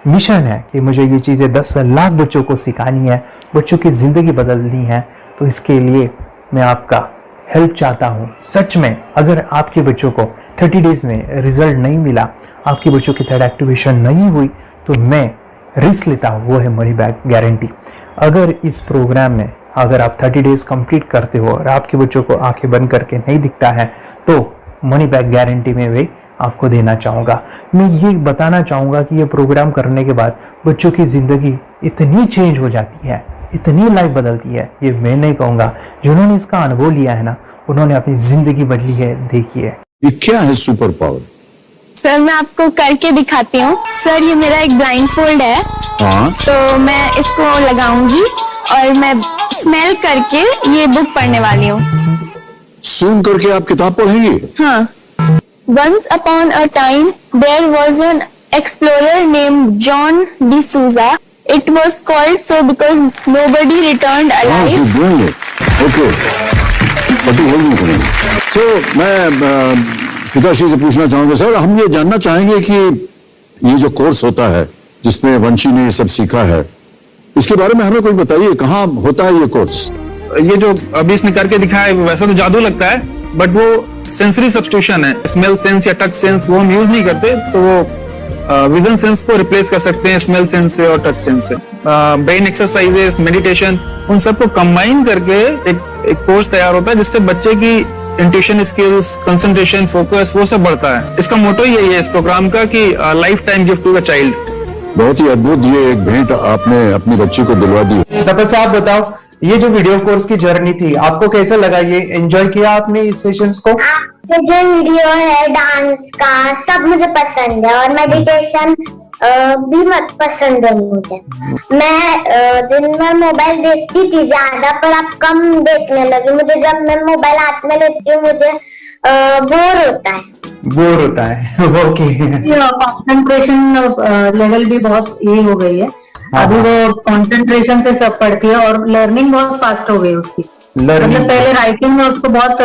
मिशन है कि मुझे ये चीज़ें 10 लाख बच्चों को सिखानी है, बच्चों की ज़िंदगी बदलनी है, तो इसके लिए मैं आपका हेल्प चाहता हूँ। सच में अगर आपके बच्चों को 30 डेज में रिजल्ट नहीं मिला, आपके बच्चों की थर्ड एक्टिवेशन नहीं हुई, तो मैं रिस्क लेता हूँ, वो है मनी बैक गारंटी। अगर इस प्रोग्राम में अगर आप 30 डेज कंप्लीट करते हो और आपके बच्चों को आंखें बंद करके नहीं दिखता है, तो मनी बैक गारंटी में भी आपको देना चाहूँगा। मैं ये बताना चाहूँगा कि ये प्रोग्राम करने के बाद बच्चों की ज़िंदगी इतनी चेंज हो जाती है, इतनी लाइफ बदलती है, ये मैं नहीं कहूँगा। जिन्होंने इसका अनुभव लिया है ना, उन्होंने अपनी ज़िंदगी बदली है। देखिए ये क्या है सुपर पावर? सर मैं आपको करके दिखाती हूँ। सर ये मेरा एक ब्लाइंड फोल्ड है, हाँ, तो मैं इसको लगाऊंगी और मैं स्मेल करके ये बुक पढ़ने वाली हूँ। सूंघ करके आप किताब पढ़ेंगे? हाँ। Once upon a time, there was an explorer named John D'Souza. It was called so because nobody returned alive. Okay, तो मैं पिताश्री से पूछना चाहूंगा, सर हम ये जानना चाहेंगे कि ये जो कोर्स होता है जिसमें वंशी ने ये सब सीखा है, इसके बारे में हमें कोई बताइए, कहाँ होता है ये कोर्स? ये जो अभी इसने करके दिखाया है वैसा तो जादू लगता है, बट वो सेंसरी सब्स्टिट्यूशन है। स्मेल सेंस या टच सेंस वो हम यूज नहीं करते, तो वो विजन सेंस को रिप्लेस कर सकते हैं स्मेल सेंस से और टच सेंस से। ब्रेन एक्सरसाइजेस, मेडिटेशन, उन सबको कंबाइन करके एक कोर्स तैयार होता है जिससे बच्चे की इंट्यूशन स्किल्स, कंसंट्रेशन, फोकस वो सब बढ़ता है। इसका मोटो यही है इस प्रोग्राम का कि lifetime gift to the child. बहुत ही अद्भुत ये एक भेंट आपने अपनी बच्ची को दिलवा दी। तपस्या आप बताओ, ये जो वीडियो कोर्स की जर्नी थी आपको कैसा लगा? ये एंजॉय किया आपने इस सेशंस को? आपके जो वीडियो है डांस का सब मुझे पसंद है और मेडिटेशन भी मत पसंद है मुझे। मैं दिन में मोबाइल देखती थी ज्यादा, पर अब कम देखने लगी। मुझे जब मैं मोबाइल हाथ में लेती हूँ मुझे बोर होता है। ओके। कंसंट्रेशन लेवल भी बहुत ये हो गई है अभी, वो कंसंट्रेशन से सब पढ़ती है और लर्निंग बहुत फास्ट हो गई उसकी। मतलब पहले राइटिंग में उसको बहुत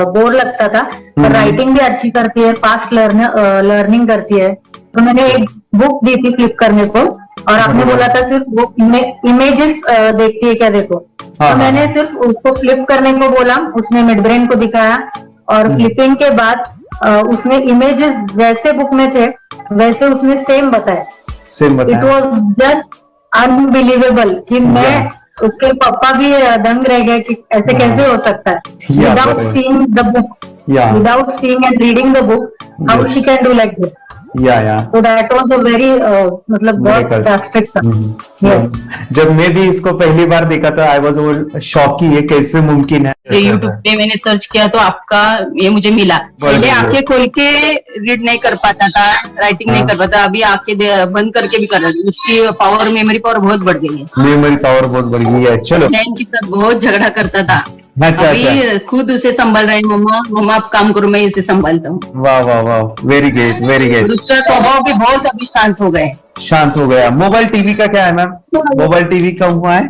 बोर लगता था, पर राइटिंग भी अच्छी करती है, फास्ट लर्निंग करती है। तो मैंने एक बुक दी थी फ्लिप करने को और आपने बोला था सिर्फ वो इमेजेस देखती है क्या, देखो। तो मैंने सिर्फ उसको फ्लिप करने को बोला, उसने मिड ब्रेन को दिखाया और फ्लिपिंग के बाद उसने इमेजेस जैसे बुक में थे वैसे उसने सेम बताया। इट वॉज जस्ट अनबिलीवेबल कि मैं, उसके पापा भी दंग रह गए कि ऐसे कैसे हो सकता है। Without seeing the book, without seeing and reading the book, how she can do like this. या तो दैट वाज अ वेरी मतलब बहुत Miracles. ड्रास्टिक था। Yes. जब मैं भी इसको पहली बार देखा था आई वाज शॉक कि ये कैसे मुमकिन है। ये यूट्यूब पे मैंने सर्च किया तो आपका ये मुझे मिला। पहले आंखें खोल के रीड नहीं कर पाता था, राइटिंग नहीं कर पाता, अभी आंखें बंद करके भी कर रही हूँ। उसकी पावर, मेमोरी पावर बहुत बढ़ गई है। मेमोरी पावर बहुत बढ़ गई है। चलो बहन के साथ बहुत झगड़ा करता था, अच्छा, अभी खुद उसे संभाल रहे हैं। मम्मा आप काम करो, मैं इसे संभालता हूँ। वाह वाह वाह, वेरी ग्रेट वेरी ग्रेट। उसका स्वभाव भी बहुत अभी शांत हो गए। शांत हो गया। मोबाइल टीवी का क्या है मैम? मोबाइल टीवी का हुआ है?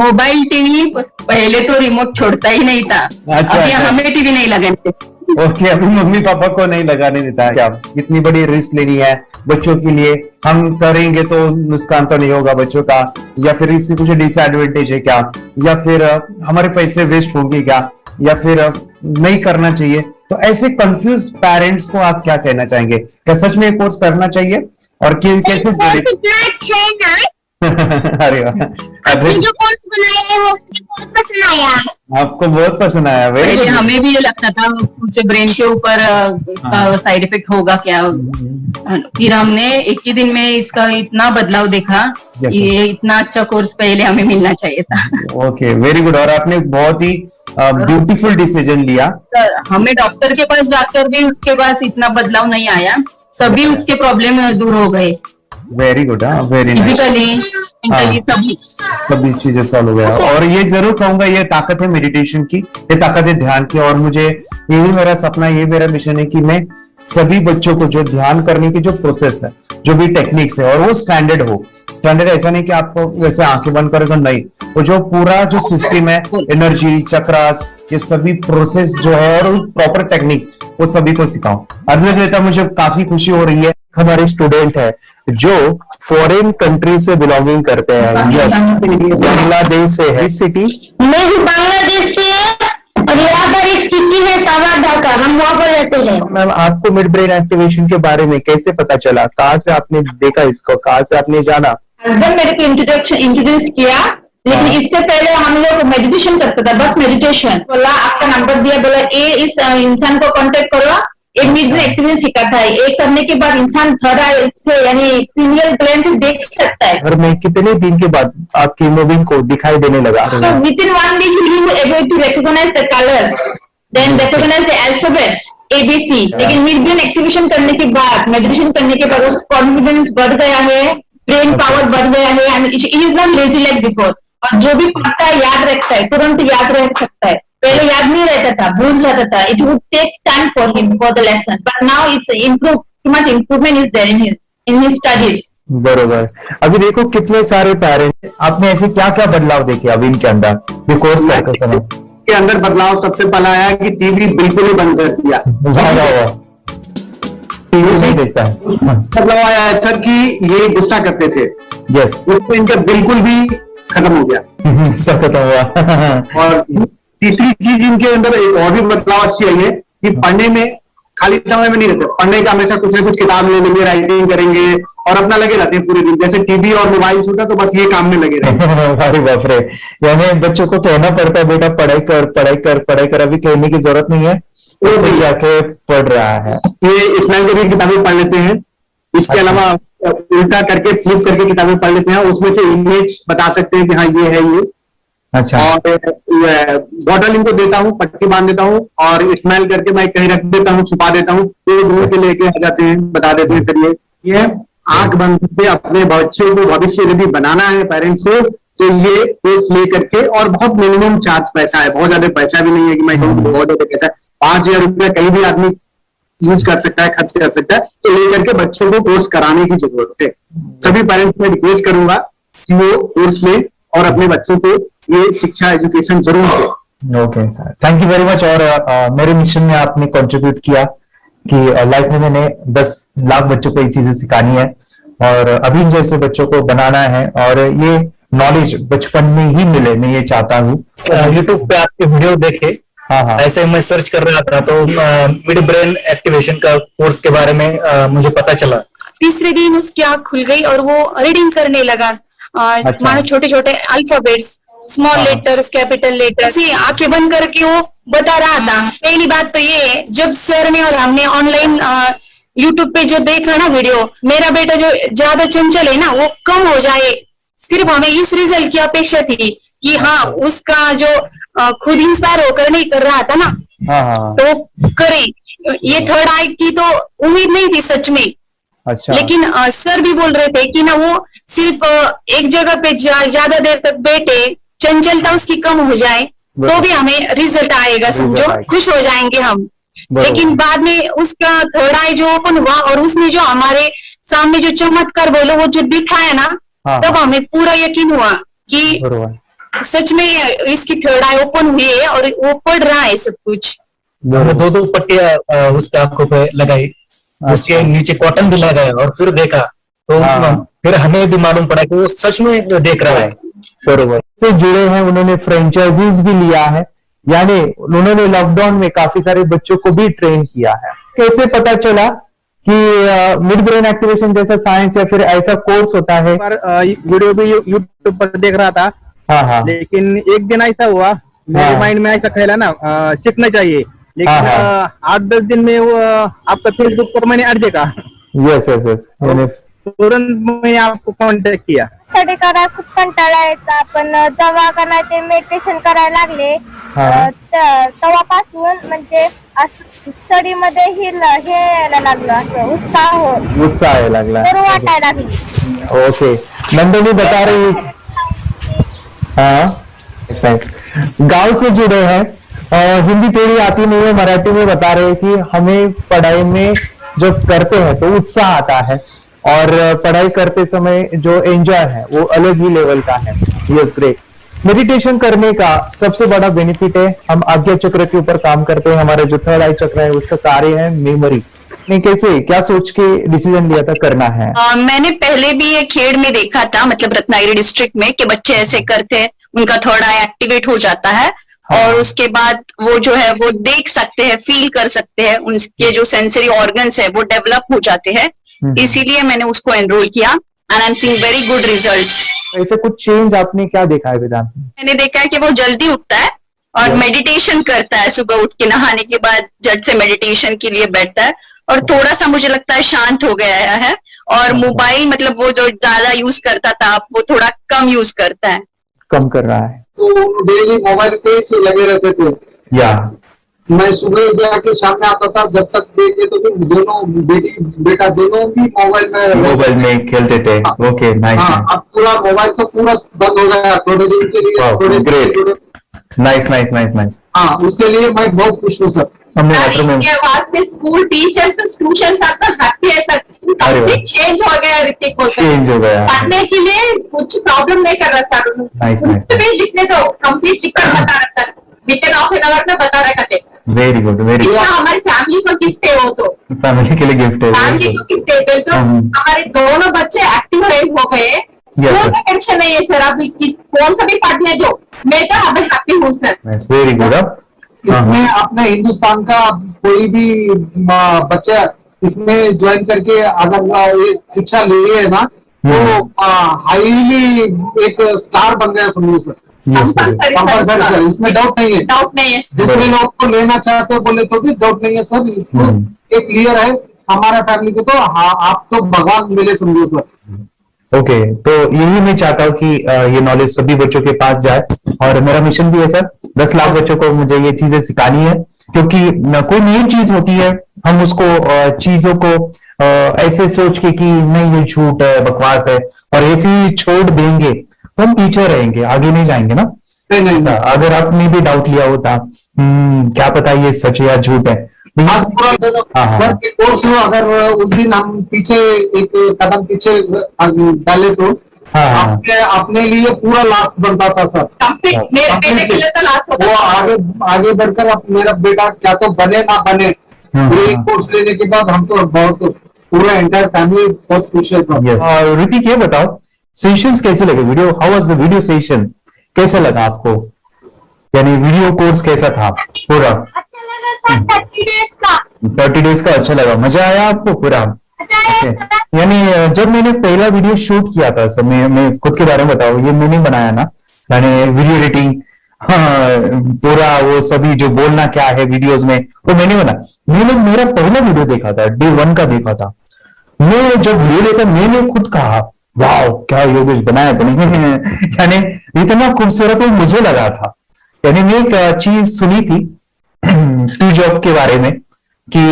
मोबाइल टीवी पहले तो रिमोट छोड़ता ही नहीं था। अच्छा, अभी अच्छा। हमें टीवी नहीं लगाने। ओके, अभी मम्मी पापा को नहीं लगाने देता है। क्या इतनी बड़ी रिस्क लेनी है बच्चों के लिए? हम करेंगे तो नुकसान तो नहीं होगा बच्चों का, या फिर इसकी कुछ डिसएडवांटेज है क्या, या फिर हमारे पैसे वेस्ट होंगे क्या, या फिर नहीं करना चाहिए? तो ऐसे कंफ्यूज पेरेंट्स को आप क्या कहना चाहेंगे? क्या सच में कोर्स करना चाहिए और कैसे अरे वाह, जो कोर्स बनाया है वो मुझे बहुत पसंद आया। आपको बहुत पसंद आया। पहले हमें भी ये लगता था कुछ ब्रेन के ऊपर इसका साइड इफेक्ट होगा क्या। फिर हमने एक ही दिन में इसका इतना बदलाव देखा कि ये इतना अच्छा कोर्स पहले हमें मिलना चाहिए था। Okay, very good. और आपने बहुत ही ब्यूटीफुल डिसीजन लिया। हमें डॉक्टर के पास जाकर भी उसके पास इतना बदलाव नहीं आया, सभी उसके प्रॉब्लम दूर हो गए। Very good, very nice. Physically, mentally सभी चीजें सॉल्व हो गया। और ये जरूर कहूंगा, ये ताकत है मेडिटेशन की, ये ताकत है ध्यान की। और मुझे यही मेरा सपना, ये मेरा मिशन है कि मैं सभी बच्चों को जो ध्यान करने की जो प्रोसेस है, जो भी टेक्निक्स है, और वो स्टैंडर्ड हो। स्टैंडर्ड ऐसा नहीं कि आपको वैसे आंखें बंद करे तो नहीं, वो जो पूरा जो सिस्टम है, एनर्जी, चक्रास, ये सभी प्रोसेस जो है और प्रॉपर टेक्निक्स, वो सभी को सिखाऊं। अद्वैत, मुझे काफी खुशी हो रही है। हमारे स्टूडेंट है जो फॉरेन कंट्री से बिलोंगिंग करते हैं। यस, बांग्लादेश से है। सिटी मैं भी बांग्लादेश से और यहाँ पर एक सिटी है सावारढाका, हम वहाँ पर रहते हैं। मैम, आपको मिड ब्रेन एक्टिवेशन के बारे में कैसे पता चला? कहाँ से आपने देखा इसको? कहाँ से आपने जाना? हस्बैंड मेरे को इंट्रोड्यूस किया, लेकिन इससे पहले हम लोग मेडिटेशन करते थे, बस मेडिटेशन। बोला आपका नंबर दिया, बोला ये इस इंसान को कांटेक्ट करो, एक मिड ब्रेन एक्टिवेशन सिखाता है। एक करने के बाद इंसान थर्ड आई से यानी पिनियल ग्लैंड से देख सकता है। घर में कितने दिन के बाद आपकी हीमोग्लोबिन को दिखाई देने लगा? So within 1 week he will able to recognize the colors, then recognize the alphabets ABC। लेकिन मिड ब्रेन एक्टिवेशन करने के बाद, मेडिटेशन करने के बाद उसका कॉन्फिडेंस बढ़ गया है, ब्रेन पावर बढ़ गया है, and it is not lazy like before. और जो भी पढ़ता है याद रखता है, तुरंत याद रख सकता है। पहले याद नहीं रहता था, भूल जाता था। It would take time for him for the lesson, but now it's improve, too much improvement is there in his studies. बरोबर। अभी देखो कितने सारे पेरेंट्स, आपने ऐसे क्या क्या बदलाव देखे अभी इनके अंदर कोर्स करते समय? के अंदर बदलाव सबसे पहला आया कि टीवी बिल्कुल ही बंद कर दिया। टीवी नहीं देखता है। बदलाव आया है सर कि ये गुस्सा करते थे। यस, उसको इनका बिल्कुल भी खत्म हो गया। सब खत्म हुआ। और तीसरी चीज इनके अंदर एक और भी बदलाव अच्छी आई है कि पढ़ने में खाली समय में नहीं रहते, पढ़ने का हमेशा कुछ ना कुछ किताब ले लेंगे, राइटिंग करेंगे और अपना लगे रहते हैं पूरे दिन। जैसे टीवी और मोबाइल छूटा तो बस ये काम में लगे रहते हैं। अरे बाप रे, यानी बच्चों को कहना पड़ता है बेटा पढ़ाई कर पढ़ाई कर पढ़ाई कर, अभी कहने की जरूरत नहीं है, वो जाके पढ़ रहा है। ये इस्लाम की किताबें पढ़ लेते हैं, इसके अलावा उल्टा करके फ्लिप करके किताबें पढ़ लेते हैं, उसमें से इमेज बता सकते हैं कि हाँ ये है ये। अच्छा। और बॉटल इनको देता हूँ, पट्टी बांध देता हूँ और स्मेल करके मैं कहीं रख देता हूँ, छुपा देता हूँ, तो दूर से लेके आ जाते हैं, बता देते हैं सर ये आंख बंद करके अपने बच्चों को भविष्य यदि बनाना है पेरेंट्स को, तो ये कोर्स ले करके। और बहुत मिनिमम चार्ज पैसा है, बहुत ज्यादा पैसा भी नहीं है कि मैं कहूँ बहुत ज्यादा पैसा है। 5,000 रुपया कहीं भी आदमी यूज कर सकता है, खर्च कर सकता है। तो लेकर के बच्चों को कोर्स कराने की जरूरत है। सभी पेरेंट्स में रिक्वेस्ट करूंगा कि वो कोर्स लें और अपने बच्चों को ये शिक्षा एजुकेशन जरूर दें। Okay sir, thank you very much. और मेरे मिशन में आपने कंट्रीब्यूट किया कि लाइफ में मैंने 10 लाख बच्चों को ये चीजें सिखानी है और अभी जैसे बच्चों को बनाना है, और ये नॉलेज बचपन में ही मिले, मैं ये चाहता हूँ। यूट्यूब पे आपके वीडियो देखे, हाँ, ऐसे मैं सर्च कर रहा था तो मिड ब्रेन एक्टिवेशन का कोर्स के बारे में मुझे पता चला। तीसरे दिन उसकी आंख खुल गई और वो रीडिंग करने लगा। मानो छोटे छोटे alphabets, small letters, capital letters, ऐसी आंखें बंद करके वो बता रहा था। पहली बात तो ये, जब सर ने और हमने ऑनलाइन यूट्यूब पे जो देख रहा ना वीडियो, मेरा बेटा जो ज्यादा चंचल है ना वो कम हो जाए, सिर्फ हमें इस रिजल्ट की अपेक्षा थी कि हाँ उसका जो खुद इंस्पायर होकर नहीं कर रहा था ना, तो वो करे। ये थर्ड आई की तो उम्मीद नहीं थी सच में। अच्छा। लेकिन सर भी बोल रहे थे कि ना वो सिर्फ एक जगह पे ज्यादा देर तक बैठे, चंचलता उसकी कम हो जाए तो भी हमें रिजल्ट आएगा, समझो खुश हो जाएंगे हम। लेकिन बाद में उसका थर्ड आई जो ओपन हुआ और उसने जो हमारे सामने जो चमत्कार बोलो वो जो दिखाया ना, तब हमें पूरा यकीन हुआ कि सच में इसकी थर्ड आई ओपन हुई है और वो पढ़ रहा है सब कुछ। दो पट्टियां उसके आंखों पे लगाई, उसके नीचे कॉटन भी लगाया और फिर देखा तो फिर हमें भी मालूम पड़ा कि वो सच में देख रहा है। बरोबर से जुड़े हैं, उन्होंने फ्रेंचाइजीज भी लिया है, यानी उन्होंने लॉकडाउन में काफी सारे बच्चों को भी ट्रेन किया है। कैसे पता चला कि मिड ब्रेन एक्टिवेशन जैसा साइंस या फिर ऐसा कोर्स होता है? वीडियो भी यूट्यूब पर देख रहा था। हाँ। लेकिन एक दिन ऐसा हुआ मेरे माइंड में ऐसा ख्याल ना सीखना चाहिए, लेकिन 8-10 दिन में वो आपका फेसबुक पर मैंने ऐड देखा। यस तुरंत मैंने आपको कॉन्टॅक्ट किया। स्टडी करायला खूप कंटाळा यायचा, पण जेव्हा ते मेडिटेशन करायला लागले तेव्हापासून म्हणजे स्टडी मध्ये हे यायला लागलं, असं उत्साह यायला लागला, बरं वाटायला लागली। ओके, नंदिनी बता रही, हाँ गांव से जुड़े हैं, हिंदी थोड़ी आती नहीं है, मराठी में बता रहे हैं कि हमें पढ़ाई में जो करते हैं तो उत्साह आता है और पढ़ाई करते समय जो एंजॉय है वो अलग ही लेवल का है। Yes great. मेडिटेशन करने का सबसे बड़ा बेनिफिट है, हम आज्ञा चक्र के ऊपर काम करते हैं, हमारा जो थर्ड आई चक्र है उसका कार्य है मेमोरी। नहीं, कैसे क्या सोच के डिसीजन लिया था करना है? मैंने पहले भी ये खेड़ में देखा था, मतलब रत्नागिरी डिस्ट्रिक्ट में, कि बच्चे ऐसे करते हैं, उनका थर्ड आई एक्टिवेट हो जाता है और उसके बाद वो जो है वो देख सकते हैं, फील कर सकते हैं, उनके जो सेंसरी ऑर्गन्स है वो डेवलप हो जाते हैं। इसीलिए मैंने उसको एनरोल किया and I am seeing very good results. ऐसे कुछ चेंज आपने क्या देखा है वेदांत में? मैंने देखा है कि वो जल्दी उठता है और मेडिटेशन करता है, सुबह उठ के नहाने के बाद झट से मेडिटेशन के लिए बैठता है और थोड़ा सा मुझे लगता है शांत हो गया है और मोबाइल मतलब वो जो ज्यादा यूज करता था वो थोड़ा कम यूज करता है, कम कर रहा है। तो डेली मोबाइल पे से लगे रहते थे, या मैं सुबह जाके शाम में आता था, जब तक देखे तो फिर दोनों बेटा दोनों भी मोबाइल में खेलते थे। Okay, nice. अब पूरा मोबाइल तो पूरा बंद हो गया थोड़े दिन के लिए। Great, nice nice nice nice. हाँ, उसके लिए मैं बहुत खुश हूँ सर। वास्ते स्कूल टीचर्स ट्यूशन सबका हैप्पी है सर, कंप्लीट चेंज हो गया ऋतिक को, चेंज हो गया, पढ़ने के लिए कुछ प्रॉब्लम नहीं कर रहा सर। Nice nice. लिखने दो, कंप्लीट लिखकर बता रहा sir, with in half an hour में बता रहा था। Very good, very good. हमारी फैमिली को गिफ्ट है, वो तो फैमिली के लिए गिफ्ट है, फैमिली को गिफ्ट है। तो हमारे दोनों बच्चे एक्टिव हो गए, स्कूल का टेंशन नहीं है सर, अभी कौन सा भी पढ़ने दो, मैं तो अभी हैप्पी हूँ सर। Very good. इसमें अपने हिंदुस्तान का कोई भी बच्चा इसमें ज्वाइन करके अगर ये शिक्षा ले है ना, तो हाईली एक स्टार बन गया समझो सर। कंपल्सरी सर, इसमें डाउट नहीं है, डाउट नहीं है। दूसरे लोग को लेना चाहते हो बोले तो भी डाउट नहीं है सर, इसको एक क्लियर है हमारा फैमिली को, तो आप तो भगवान मिले समझो सर। ओके, तो यही मैं चाहता हूँ कि ये नॉलेज सभी बच्चों के पास जाए और मेरा मिशन भी है सर, 10 लाख बच्चों को मुझे ये चीजें सिखानी है, क्योंकि कोई नई चीज होती है हम उसको चीजों को ऐसे सोच के कि नहीं ये झूठ है, बकवास है और ऐसे ही छोड़ देंगे तो हम पीछे रहेंगे, आगे नहीं जाएंगे ना। नहीं, अगर आपने भी डाउट लिया होता क्या पता ये सच या झूठ है, सर के कोर्स हो, अगर उस दिन हम पीछे एक कदम पीछे डाले तो अपने लिए पूरा लास्ट बनता था सर। वो आगे बढ़कर अब मेरा बेटा क्या तो बने ना बने, कोर्स लेने के बाद हम तो बहुत पूरा एंटायर फैमिली बहुत खुश है सर। ऋतिक ये बताओ सेशंस कैसे लगे, video how was the video session, कैसा लगा आपको, यानी वीडियो कोर्स कैसा था पूरा? अच्छा लगा सर, 30 डेज का अच्छा लगा, मजा आया आपको पूरा? यानी जब मैंने पहला वीडियो शूट किया था सर, मैं खुद के बारे में बताऊं, ये मैंने बनाया ना, यानी वीडियो एडिटिंग पूरा वो सभी जो बोलना क्या है वीडियोस में वो मैंने मेरा पहला वीडियो देखा था, डे 1 का देखा था। मैं जब वीडियो देखा मैंने खुद कहा वाह क्या योगेश बनाया तो नहीं यानी इतना खूबसूरत वो मुझे लगा था। यानी मैं एक चीज सुनी थी स्टीव जॉब के बारे में कि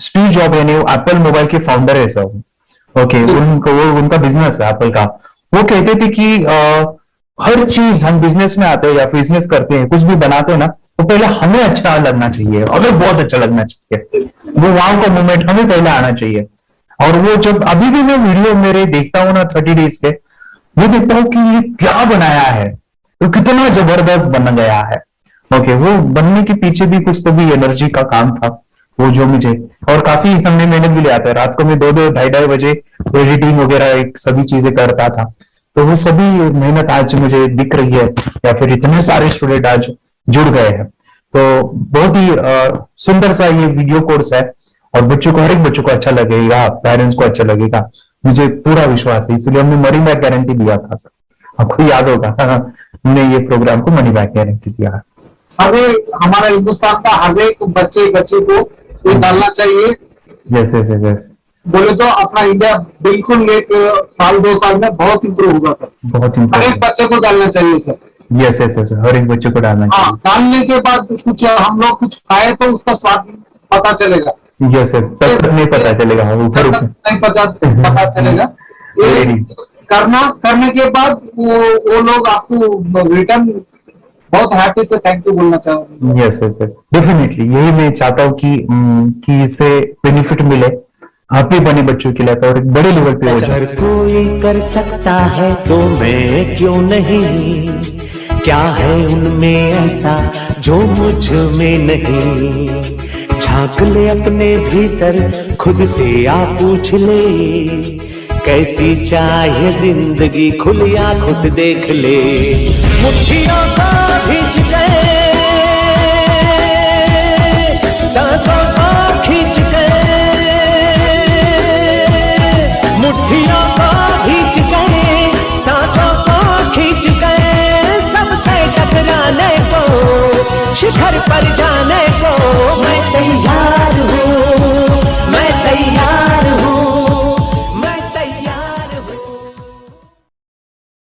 स्टीव जॉब यानी एप्पल मोबाइल के फाउंडर है सब, ओके, उनका बिजनेस है एप्पल का। वो कहते थे कि हर चीज हम बिजनेस में आते हैं या बिजनेस करते हैं, कुछ भी बनाते हैं ना, तो पहले हमें अच्छा लगना चाहिए, हमें बहुत अच्छा लगना चाहिए, वो वाव का मोमेंट हमें पहले आना चाहिए। और वो जब अभी भी मैं वीडियो मेरे देखता हूँ ना 30 डेज के, वो देखता हूँ कि ये क्या बनाया है, तो कितना जबरदस्त बन गया है। ओके, वो बनने के पीछे भी कुछ तो भी एनर्जी का काम था वो जो मुझे, और काफी हमने मेहनत भी लिया था। रात को मैं 2-2 ढाई बजे एडिटिंग वगैरह सभी चीजें करता था, तो वो सभी मेहनत आज मुझे दिख रही है, या फिर इतने सारे स्टूडेंट आज जुड़ गए हैं। तो बहुत ही सुंदर सा ये वीडियो कोर्स है और बच्चों को, हर एक बच्चों को अच्छा लगेगा, पेरेंट्स को अच्छा लगेगा, मुझे पूरा विश्वास है। इसलिए हमने मनी बैक गारंटी दिया था सर, आपको याद होगा हमने ये प्रोग्राम को मनी बैक गारंटी दिया है। हमें हमारा हिंदुस्तान का हर एक बच्चे को ये डालना चाहिए। यस यस यस, बोले तो अपना इंडिया बिल्कुल एक साल 2 साल में बहुत इम्प्रूव होगा सर, बहुत हर इम्पोर्टेंट। एक बच्चे को डालना चाहिए सर। यस यस यस, हर एक बच्चे को डालना हाँ, डालने के बाद कुछ हम लोग कुछ खाए तो उसका स्वाद पता चलेगा। चाहिए। यस यस, तब तक नहीं पता चलेगा, ऊपर नहीं पता चलेगा। ये करने के बाद वो लोग आपको रिटर्न बहुत हैप्पी से थैंक यू बोलना चाहूंगा। यस यस यस, डेफिनेटली यही मैं चाहता हूँ कि इससे बेनिफिट मिले आप ही बने बच्चों के लिए, और एक बड़े लेवल पे हो जाए। अगर कोई कर सकता है तो मैं क्यों नहीं, क्या है उनमें ऐसा जो मुझ में नहीं। झांक ले अपने भीतर, खुद से आ पूछ ले, कैसी चाहे जिंदगी, खुली आंखों से देख ले। मुट्ठियों को खींच गए, सांसों को खींच गए, मुट्ठियों को खींच गए, सांसों को खींच गए, सबसे टकराने को शिखर पर